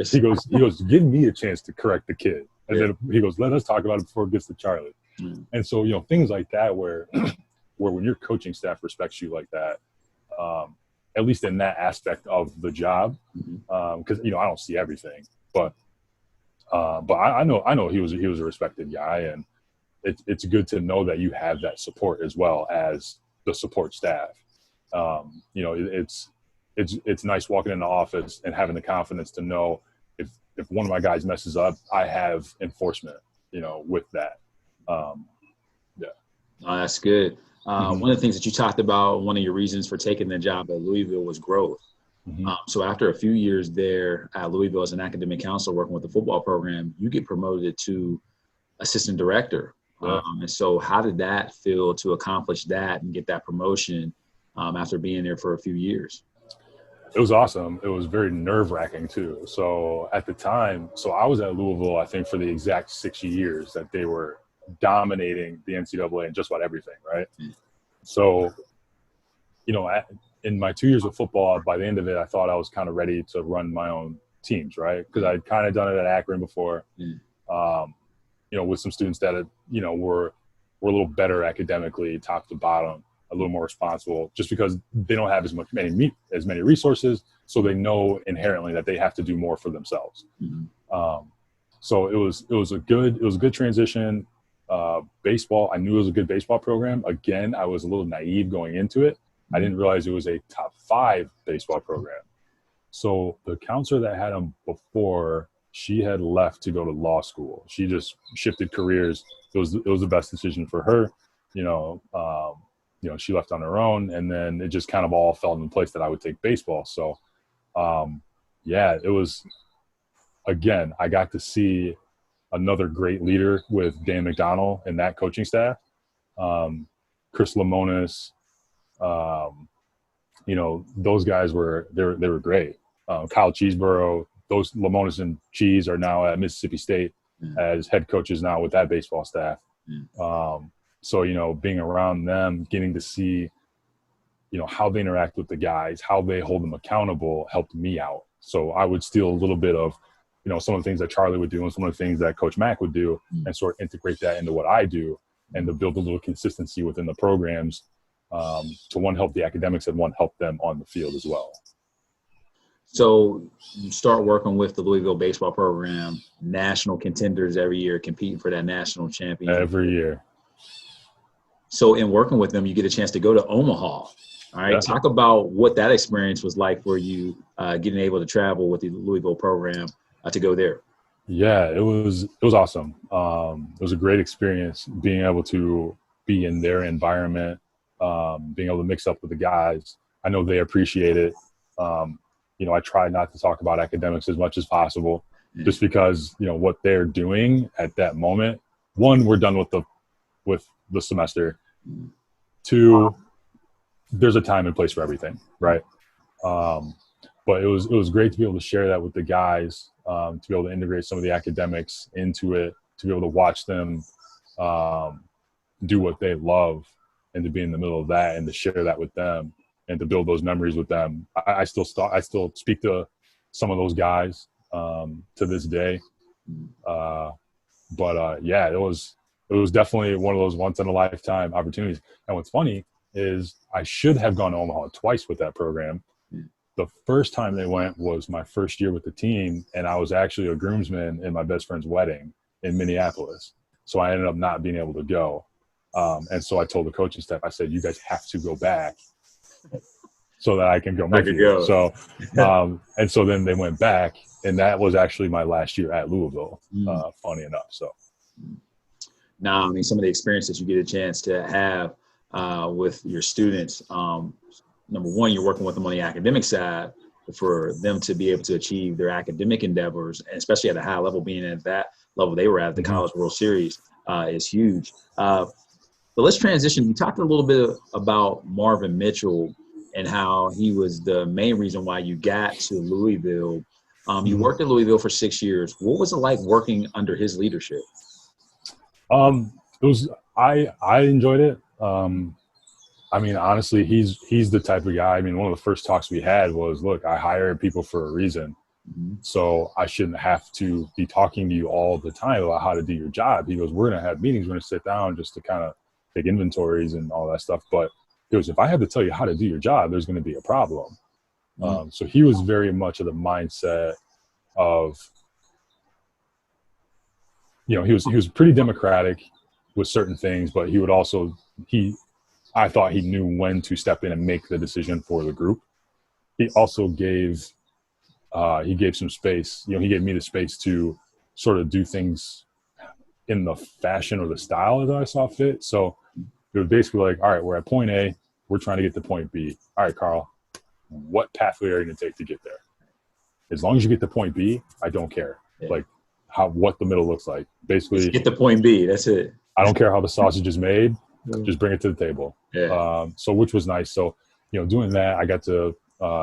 He goes, give me a chance to correct the kid, and then he goes, let us talk about it before it gets to Charlie. And so, things like that where when your coaching staff respects you like that, at least in that aspect of the job, because, I don't see everything, but I know he was a respected guy, and it's good to know that you have that support as well as the support staff. It's nice walking in the office and having the confidence to know if one of my guys messes up, I have enforcement, with that. Oh, that's good. One of the things that you talked about, one of your reasons for taking the job at Louisville was growth. So after a few years there at Louisville as an academic counselor working with the football program, you get promoted to assistant director. And so how did that feel to accomplish that and get that promotion after being there for a few years? It was awesome. It was very nerve-wracking too. So at the time, I was at Louisville, I think, for the exact 6 years that they were dominating the NCAA and just about everything, right? So, in my 2 years of football, by the end of it, I thought I was kind of ready to run my own teams, right? Because I'd kind of done it at Akron before, with some students that had, were a little better academically, top to bottom, a little more responsible, just because they don't have as many resources, so they know inherently that they have to do more for themselves. So it was a good transition. Baseball, I knew it was a good baseball program. Again, I was a little naive going into it. I didn't realize it was a top 5 baseball program. So the counselor that had him before, she had left to go to law school. She just shifted careers. It was the best decision for her. She left on her own, and then it just kind of all fell into place that I would take baseball. So, it was, again, I got to see another great leader with Dan McDonnell and that coaching staff. Chris Lamonis, those guys they were great. Kyle Cheeseborough, those Lamonis and Cheese are now at Mississippi State as head coaches now with that baseball staff. So, being around them, getting to see, how they interact with the guys, how they hold them accountable helped me out. So I would steal a little bit of, some of the things that Charlie would do and some of the things that Coach Mack would do and sort of integrate that into what I do and to build a little consistency within the programs to one, help the academics and one, help them on the field as well. So you start working with the Louisville baseball program, national contenders every year, competing for that national championship. Every year. So in working with them, you get a chance to go to Omaha. All right. Yeah. Talk about what that experience was like for you, getting able to travel with the Louisville program to go there. Yeah, it was awesome. It was a great experience being able to be in their environment, being able to mix up with the guys. I know they appreciate it. I try not to talk about academics as much as possible, just because, what they're doing at that moment. One, we're done with the semester. Two, there's a time and place for everything, right? But it was great to be able to share that with the guys, to be able to integrate some of the academics into it, to be able to watch them do what they love, and to be in the middle of that and to share that with them and to build those memories with them. I still speak to some of those guys to this day. Yeah, it was definitely one of those once in a lifetime opportunities. And what's funny is I should have gone to Omaha twice with that program. The first time they went was my first year with the team, and I was actually a groomsman in my best friend's wedding in Minneapolis. So I ended up not being able to go. And so I told the coaching staff, I said, you guys have to go back so that I can go with you. So, and so then they went back, and that was actually my last year at Louisville, funny enough. So now, I mean, some of the experiences you get a chance to have with your students, number one, you're working with them on the academic side for them to be able to achieve their academic endeavors, and especially at a high level, being at that level they were at the College World Series is huge. But let's transition. You talked a little bit about Marvin Mitchell and how he was the main reason why you got to Louisville. You worked at Louisville for 6 years. What was it like working under his leadership? It was, I enjoyed it. I mean, honestly, he's the type of guy. I mean, one of the first talks we had was, look, I hire people for a reason. So I shouldn't have to be talking to you all the time about how to do your job. He goes, we're going to have meetings. We're going to sit down just to kind of take inventories and all that stuff. But he goes, if I have to tell you how to do your job, there's going to be a problem. So he was very much of the mindset of, you know, he was pretty democratic with certain things, but he would also, I thought he knew when to step in and make the decision for the group. He also gave some space. You know, he gave me the space to sort of do things in the fashion or the style that I saw fit. So it was basically like, all right, we're at point A. We're trying to get to point B. All right, Carl, what pathway are you going to take to get there? As long as you get to point B, I don't care. Yeah. Like what the middle looks like. Basically, just get to point B. That's it. I don't care how the sausage is made. Just bring it to the table. Yeah. So which was nice. So, you know, doing that, I got to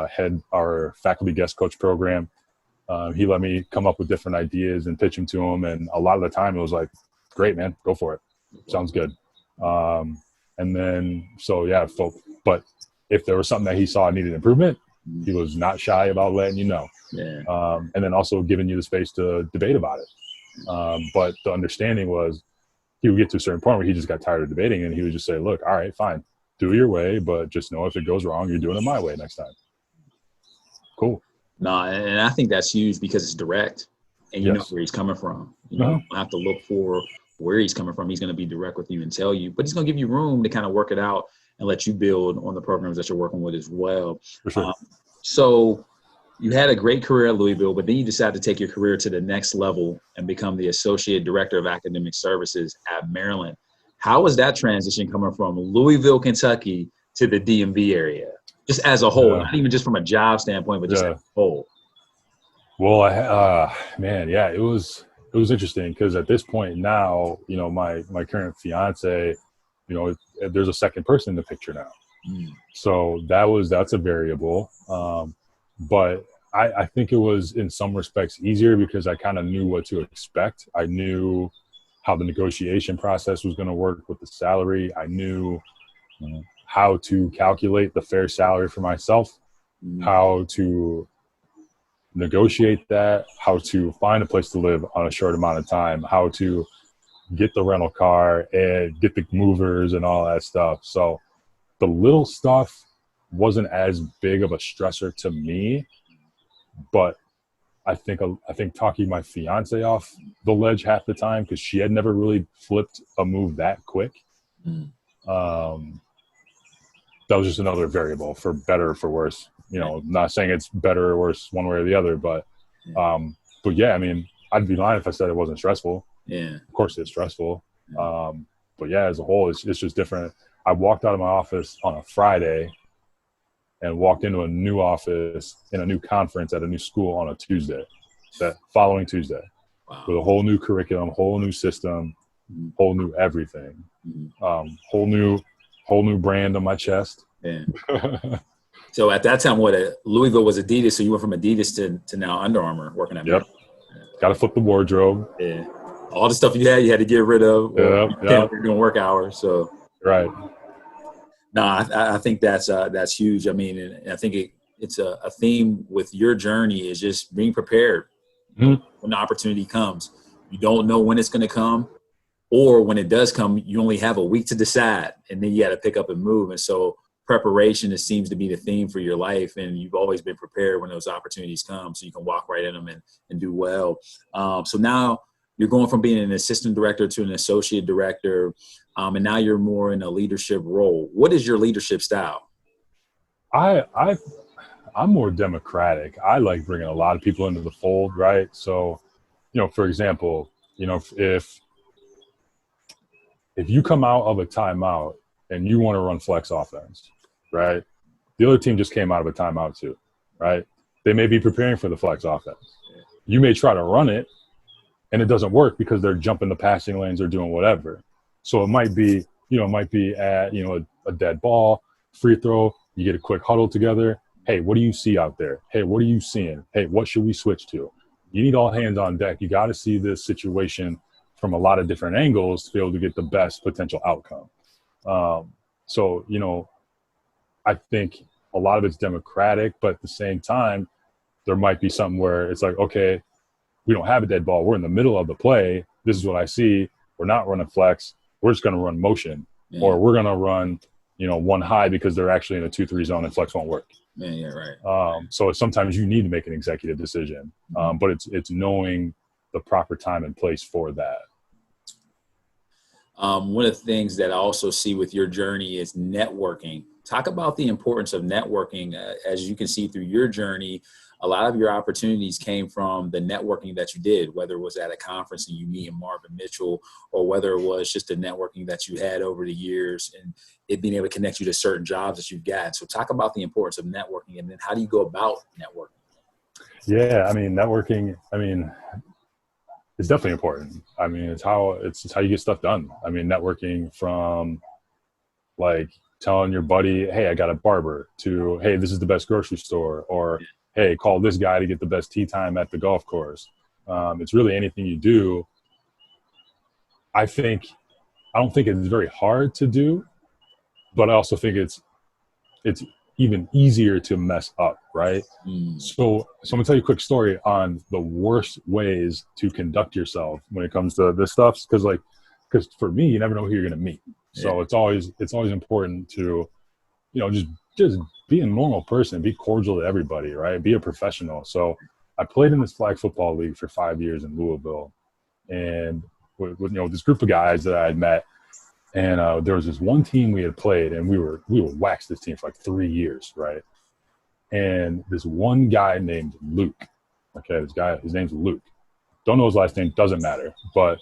head our faculty guest coach program. He let me come up with different ideas and pitch them to him. And a lot of the time it was like, great, man, go for it. Sounds good. And then, so yeah, but if there was something that he saw needed improvement, he was not shy about letting you know. Yeah. And then also giving you the space to debate about it. But the understanding was he would get to a certain point where he just got tired of debating, and he would just say, look, all right, fine, do it your way, but just know if it goes wrong, you're doing it my way next time. Cool. No, and I think that's huge because it's direct, and you know where he's coming from. You know, you don't have to look for where he's coming from. He's going to be direct with you and tell you, but he's going to give you room to kind of work it out and let you build on the programs that you're working with as well. For sure. So you had a great career at Louisville, but then you decided to take your career to the next level and become the Associate Director of Academic Services at Maryland. How was that transition coming from Louisville, Kentucky to the DMV area, just as a whole, not even just from a job standpoint, but just as a whole? Well, it was interesting because at this point now, you know, my current fiance, you know, there's a second person in the picture now. So that's a variable. But I think it was in some respects easier because I kind of knew what to expect. I knew how the negotiation process was going to work with the salary. I knew how to calculate the fair salary for myself, how to negotiate that, how to find a place to live on a short amount of time, how to get the rental car and get the movers and all that stuff. So the little stuff wasn't as big of a stressor to me, but I think talking my fiance off the ledge half the time because she had never really flipped a move that quick. That was just another variable, for better or for worse. You know, not saying it's better or worse one way or the other, but yeah, I mean, I'd be lying if I said it wasn't stressful. Yeah, of course it's stressful. But yeah, as a whole, it's just different. I walked out of my office on a Friday and walked into a new office in a new conference at a new school on a Tuesday, that following Tuesday. Wow. With a whole new curriculum, whole new system, whole new everything, whole new brand on my chest. Yeah. So at that time, Louisville was Adidas, so you went from Adidas to now Under Armour working at Yep. Miracle. Got to flip the wardrobe. Yeah. All the stuff you had to get rid of, or Yep. you can't work during work hours. So Right. no, I think that's huge. I mean, and I think it's a theme with your journey is just being prepared Mm-hmm. when the opportunity comes. You don't know when it's going to come, or when it does come, you only have a week to decide, and then you got to pick up and move. And so preparation, it seems to be the theme for your life, and you've always been prepared when those opportunities come, so you can walk right in them and do well. So now you're going from being an assistant director to an associate director, and now you're more in a leadership role. What is your leadership style? I'm more democratic. I like bringing a lot of people into the fold, right? So, for example, if you come out of a timeout and you want to run flex offense, right? The other team just came out of a timeout too, right? They may be preparing for the flex offense. You may try to run it and it doesn't work because they're jumping the passing lanes or doing whatever. So it might be at, a dead ball, free throw, you get a quick huddle together. Hey, what do you see out there? Hey, what are you seeing? Hey, what should we switch to? You need all hands on deck. You got to see this situation from a lot of different angles to be able to get the best potential outcome. So, I think a lot of it's democratic, but at the same time, there might be something where it's like, okay, we don't have a dead ball. We're in the middle of the play. This is what I see. We're not running flex. We're just going to run motion, or we're going to run, one high because they're actually in a 2-3 zone and flex won't work. Yeah, right. So sometimes you need to make an executive decision, but it's knowing the proper time and place for that. One of the things that I also see with your journey is networking. Talk about the importance of networking. As you can see through your journey, a lot of your opportunities came from the networking that you did, whether it was at a conference and you meet Marvin Mitchell, or whether it was just the networking that you had over the years and it being able to connect you to certain jobs that you've got. So talk about the importance of networking, and then how do you go about networking? Yeah, networking, it's definitely important. It's how you get stuff done. Networking from like telling your buddy, hey, I got a barber, to, hey, this is the best grocery store, or hey, call this guy to get the best tee time at the golf course. It's really anything you do. I don't think it's very hard to do, but I also think it's even easier to mess up, right? So I'm gonna tell you a quick story on the worst ways to conduct yourself when it comes to this stuff, because for me, you never know who you're gonna meet. So it's always important to, just be a normal person, be cordial to everybody, right? Be a professional. So I played in this flag football league for 5 years in Louisville, and with this group of guys that I had met. And there was this one team we had played, and we were waxed this team for like 3 years, right? And this one guy named Luke. Okay, his name's Luke. Don't know his last name, doesn't matter. But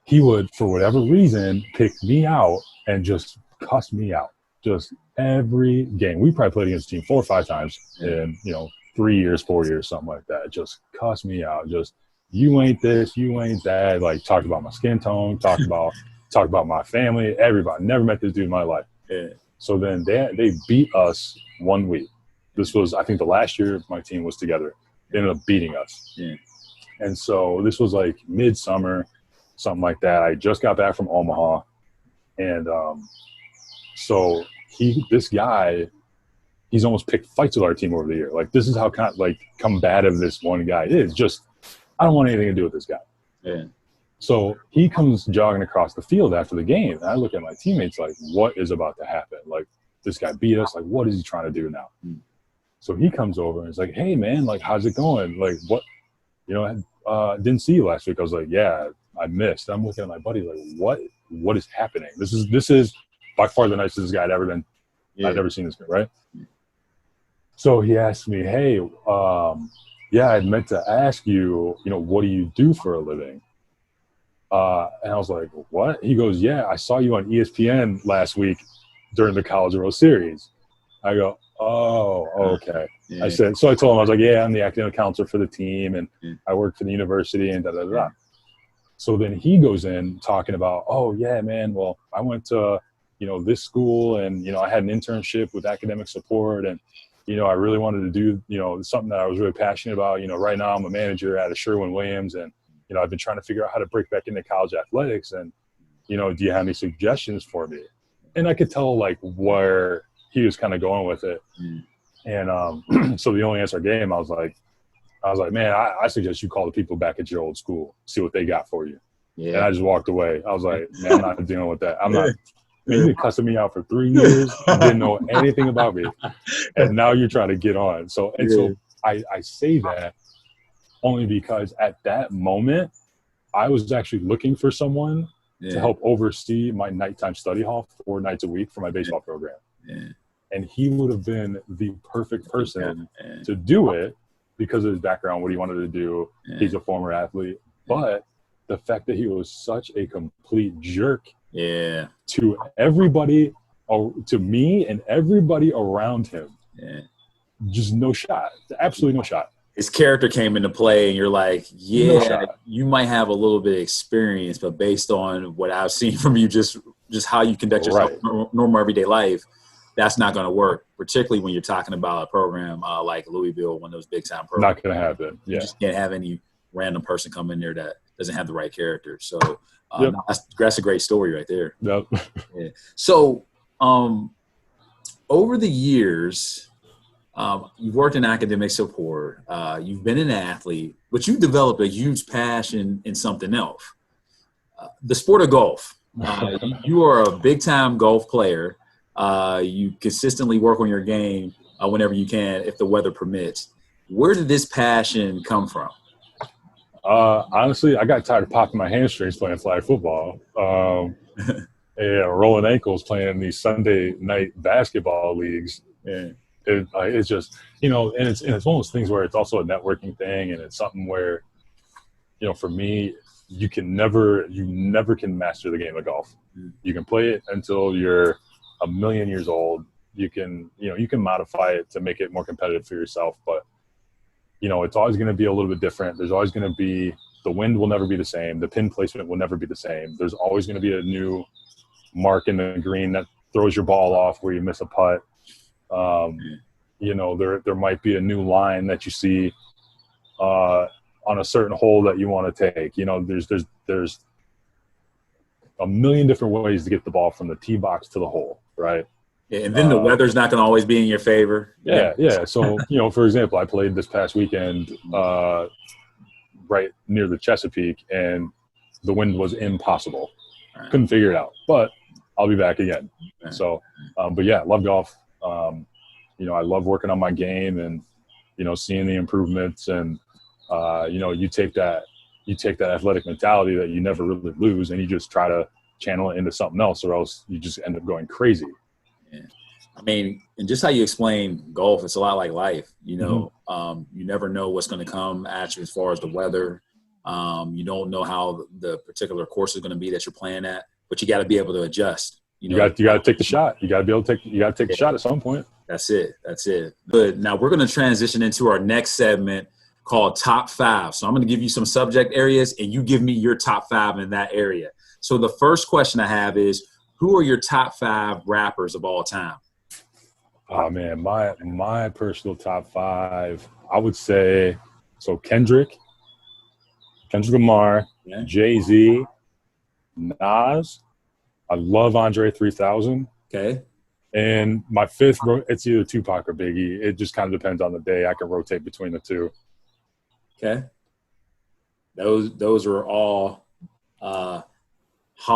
he would, for whatever reason, pick me out and just cuss me out. Just every game. We probably played against the team 4 or 5 times in 3 years, 4 years, something like that. Just cuss me out. Just, you ain't this, you ain't that. Like, talked about my skin tone, talked about my family, everybody. Never met this dude in my life. So then they beat us 1 week. This was, I think, the last year my team was together. They ended up beating us. And so this was like midsummer, something like that. I just got back from Omaha. And so this guy, he's almost picked fights with our team over the year. Like, this is how combative this one guy is. Just, I don't want anything to do with this guy. So he comes jogging across the field after the game, and I look at my teammates like, what is about to happen? Like, this guy beat us. Like, what is he trying to do now? So he comes over and he's like, hey, man, like, how's it going? Like, what, didn't see you last week. I was like, yeah, I missed. I'm looking at my buddy like, what is happening? This is by far the nicest guy I'd ever been. I've never seen this guy, right? So he asked me, hey, I meant to ask you, what do you do for a living? And I was like, what? He goes, yeah, I saw you on ESPN last week during the College World Series. I go, oh, okay. I said, so I told him, I was like, yeah, I'm the academic counselor for the team, and I work for the university, and So then he goes in talking about, oh yeah, man, well, I went to, this school, and, I had an internship with academic support, and, I really wanted to do, something that I was really passionate about. Right now I'm a manager at a Sherwin-Williams, and, I've been trying to figure out how to break back into college athletics, and, do you have any suggestions for me? And I could tell like where he was kind of going with it. And so the only answer I gave him, I was like, man, I suggest you call the people back at your old school, see what they got for you. Yeah. And I just walked away. I was like, man, I'm not dealing with that. I'm not. Man, you've been cussing me out for 3 years. You didn't know anything about me, and now you're trying to get on. So I say that only because at that moment, I was actually looking for someone to help oversee my nighttime study hall 4 nights a week for my baseball program. Yeah. And he would have been the perfect person to do it because of his background, what he wanted to do. Yeah. He's a former athlete. But the fact that he was such a complete jerk to everybody, to me and everybody around him, just no shot. Absolutely no shot. His character came into play, and you're like, you might have a little bit of experience, but based on what I've seen from you, just how you conduct yourself normal everyday life, that's not going to work, particularly when you're talking about a program like Louisville, one of those big-time programs. Not going to happen. Yeah. You just can't have any random person come in there that doesn't have the right character. So that's a great story right there. Yep. Yeah. So over the years, you've worked in academic support. You've been an athlete, but you developed a huge passion in something else, the sport of golf. You are a big-time golf player. You consistently work on your game whenever you can, if the weather permits. Where did this passion come from? Honestly, I got tired of popping my hamstrings playing flag football. And rolling ankles playing these Sunday night basketball leagues. And it's just, and it's one of those things where it's also a networking thing, and it's something where, for me, you never can master the game of golf. You can play it until you're a million years old. You can modify it to make it more competitive for yourself, but it's always going to be a little bit different. There's always going to be, the wind will never be the same. The pin placement will never be the same. There's always going to be a new mark in the green that throws your ball off where you miss a putt. There might be a new line that you see on a certain hole that you want to take. There's a million different ways to get the ball from the tee box to the hole, right? And then the weather's not going to always be in your favor. Yeah. So, for example, I played this past weekend right near the Chesapeake, and the wind was impossible. Right. Couldn't figure it out, but I'll be back again. Right. So, but yeah, love golf. I love working on my game and, seeing the improvements, and, you take that athletic mentality that you never really lose, and you just try to channel it into something else, or else you just end up going crazy. Yeah. I mean, and just how you explain golf, it's a lot like life. You never know what's going to come at you as far as the weather. You don't know how the particular course is going to be that you're playing at, but you got to be able to adjust. You got to take the shot. You got to be able to take the shot at some point. That's it. Good. Now we're going to transition into our next segment called Top 5. So I'm going to give you some subject areas, and you give me your top 5 in that area. So the first question I have is, who are your top 5 rappers of all time? Oh man, my personal top 5, I would say, so Kendrick Lamar, Jay-Z, Nas. I love Andre 3000. Okay. And my 5th, it's either Tupac or Biggie. It just kind of depends on the day. I can rotate between the two. Okay. Those are all Hall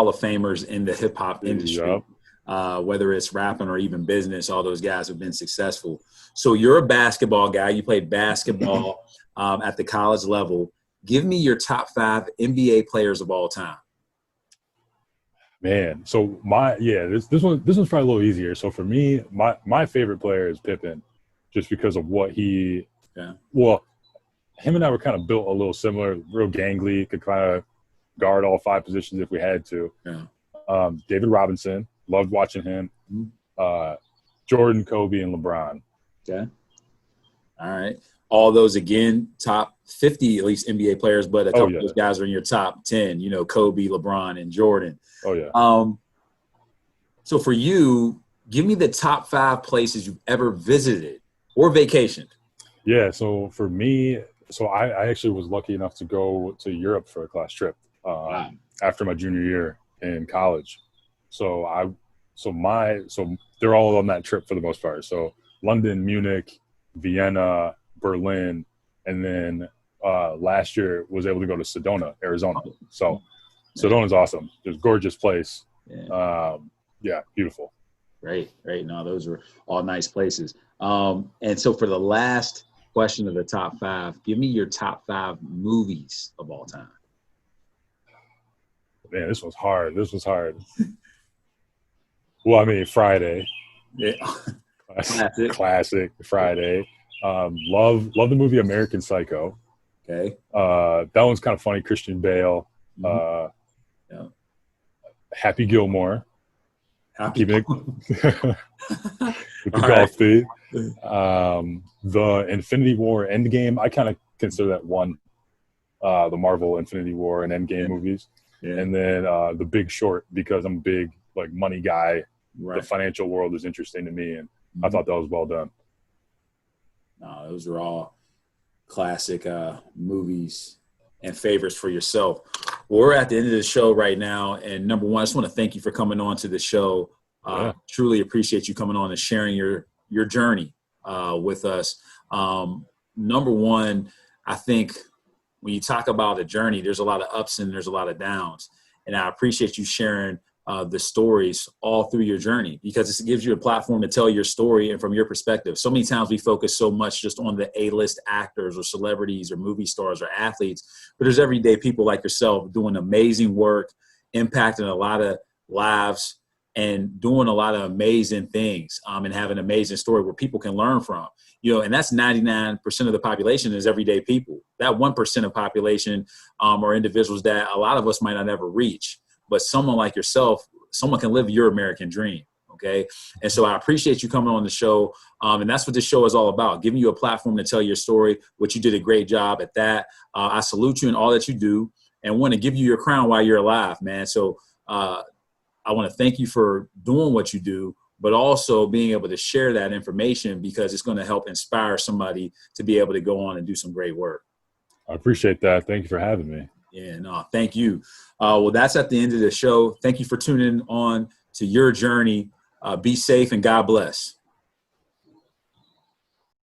of Famers in the hip hop industry. Yep. Whether it's rapping or even business, all those guys have been successful. So you're a basketball guy. You played basketball at the college level. Give me your top 5 NBA players of all time. Man, so this one's probably a little easier. So for me, my favorite player is Pippen, just because of what he. Yeah. Well, him and I were kind of built a little similar. Real gangly, could kind of guard all 5 positions if we had to. Yeah. David Robinson, loved watching him. Jordan, Kobe, and LeBron. Okay. All right. All those, again, top 50 at least NBA players, but a couple of those guys are in your top 10. Kobe, LeBron, and Jordan. Oh yeah. So for you, give me the top 5 places you've ever visited or vacationed. Yeah. So for me, so I actually was lucky enough to go to Europe for a class trip Wow. after my junior year in college. So so they're all on that trip for the most part. So London, Munich, Vienna, Berlin, and then last year was able to go to Sedona, Arizona. So Sedona's awesome. It's a gorgeous place. Yeah. Yeah, beautiful. Great. No, those are all nice places. And so for the last question of the top 5, give me your top 5 movies of all time. Man, this was hard. Well, I mean, Friday, Yeah. Classic. classic Friday. Love the movie American Psycho. Okay. That one's kind of funny. Christian Bale, Yeah. Happy Gilmore, Happy. with the All golf right. beat. The Infinity War Endgame. I kind of consider that one. The Marvel Infinity War and Endgame movies, and then The Big Short, because I'm a big like money guy. Right. The financial world is interesting to me, and I thought that was well done. No, those are all classic movies and favorites for yourself. Well, we're at the end of the show right now, and number one, I just want to thank you for coming on to the show. Truly appreciate you coming on and sharing your journey with us. Number one, I think when you talk about a journey, there's a lot of ups and there's a lot of downs, and I appreciate you sharing the stories all through your journey, because it gives you a platform to tell your story and from your perspective. So many times we focus so much just on the A-list actors or celebrities or movie stars or athletes, but there's everyday people like yourself doing amazing work, impacting a lot of lives and doing a lot of amazing things, and have an amazing story where people can learn from. And that's 99% of the population is everyday people. That 1% of population are individuals that a lot of us might not ever reach. But someone like yourself, someone can live your American dream, okay? And so I appreciate you coming on the show, and that's what this show is all about, giving you a platform to tell your story, which you did a great job at that. I salute you in all that you do and want to give you your crown while you're alive, man. So I want to thank you for doing what you do, but also being able to share that information, because it's going to help inspire somebody to be able to go on and do some great work. I appreciate that. Thank you for having me. Yeah, no, thank you. Well, that's at the end of the show. Thank you for tuning on to your journey. Be safe and God bless.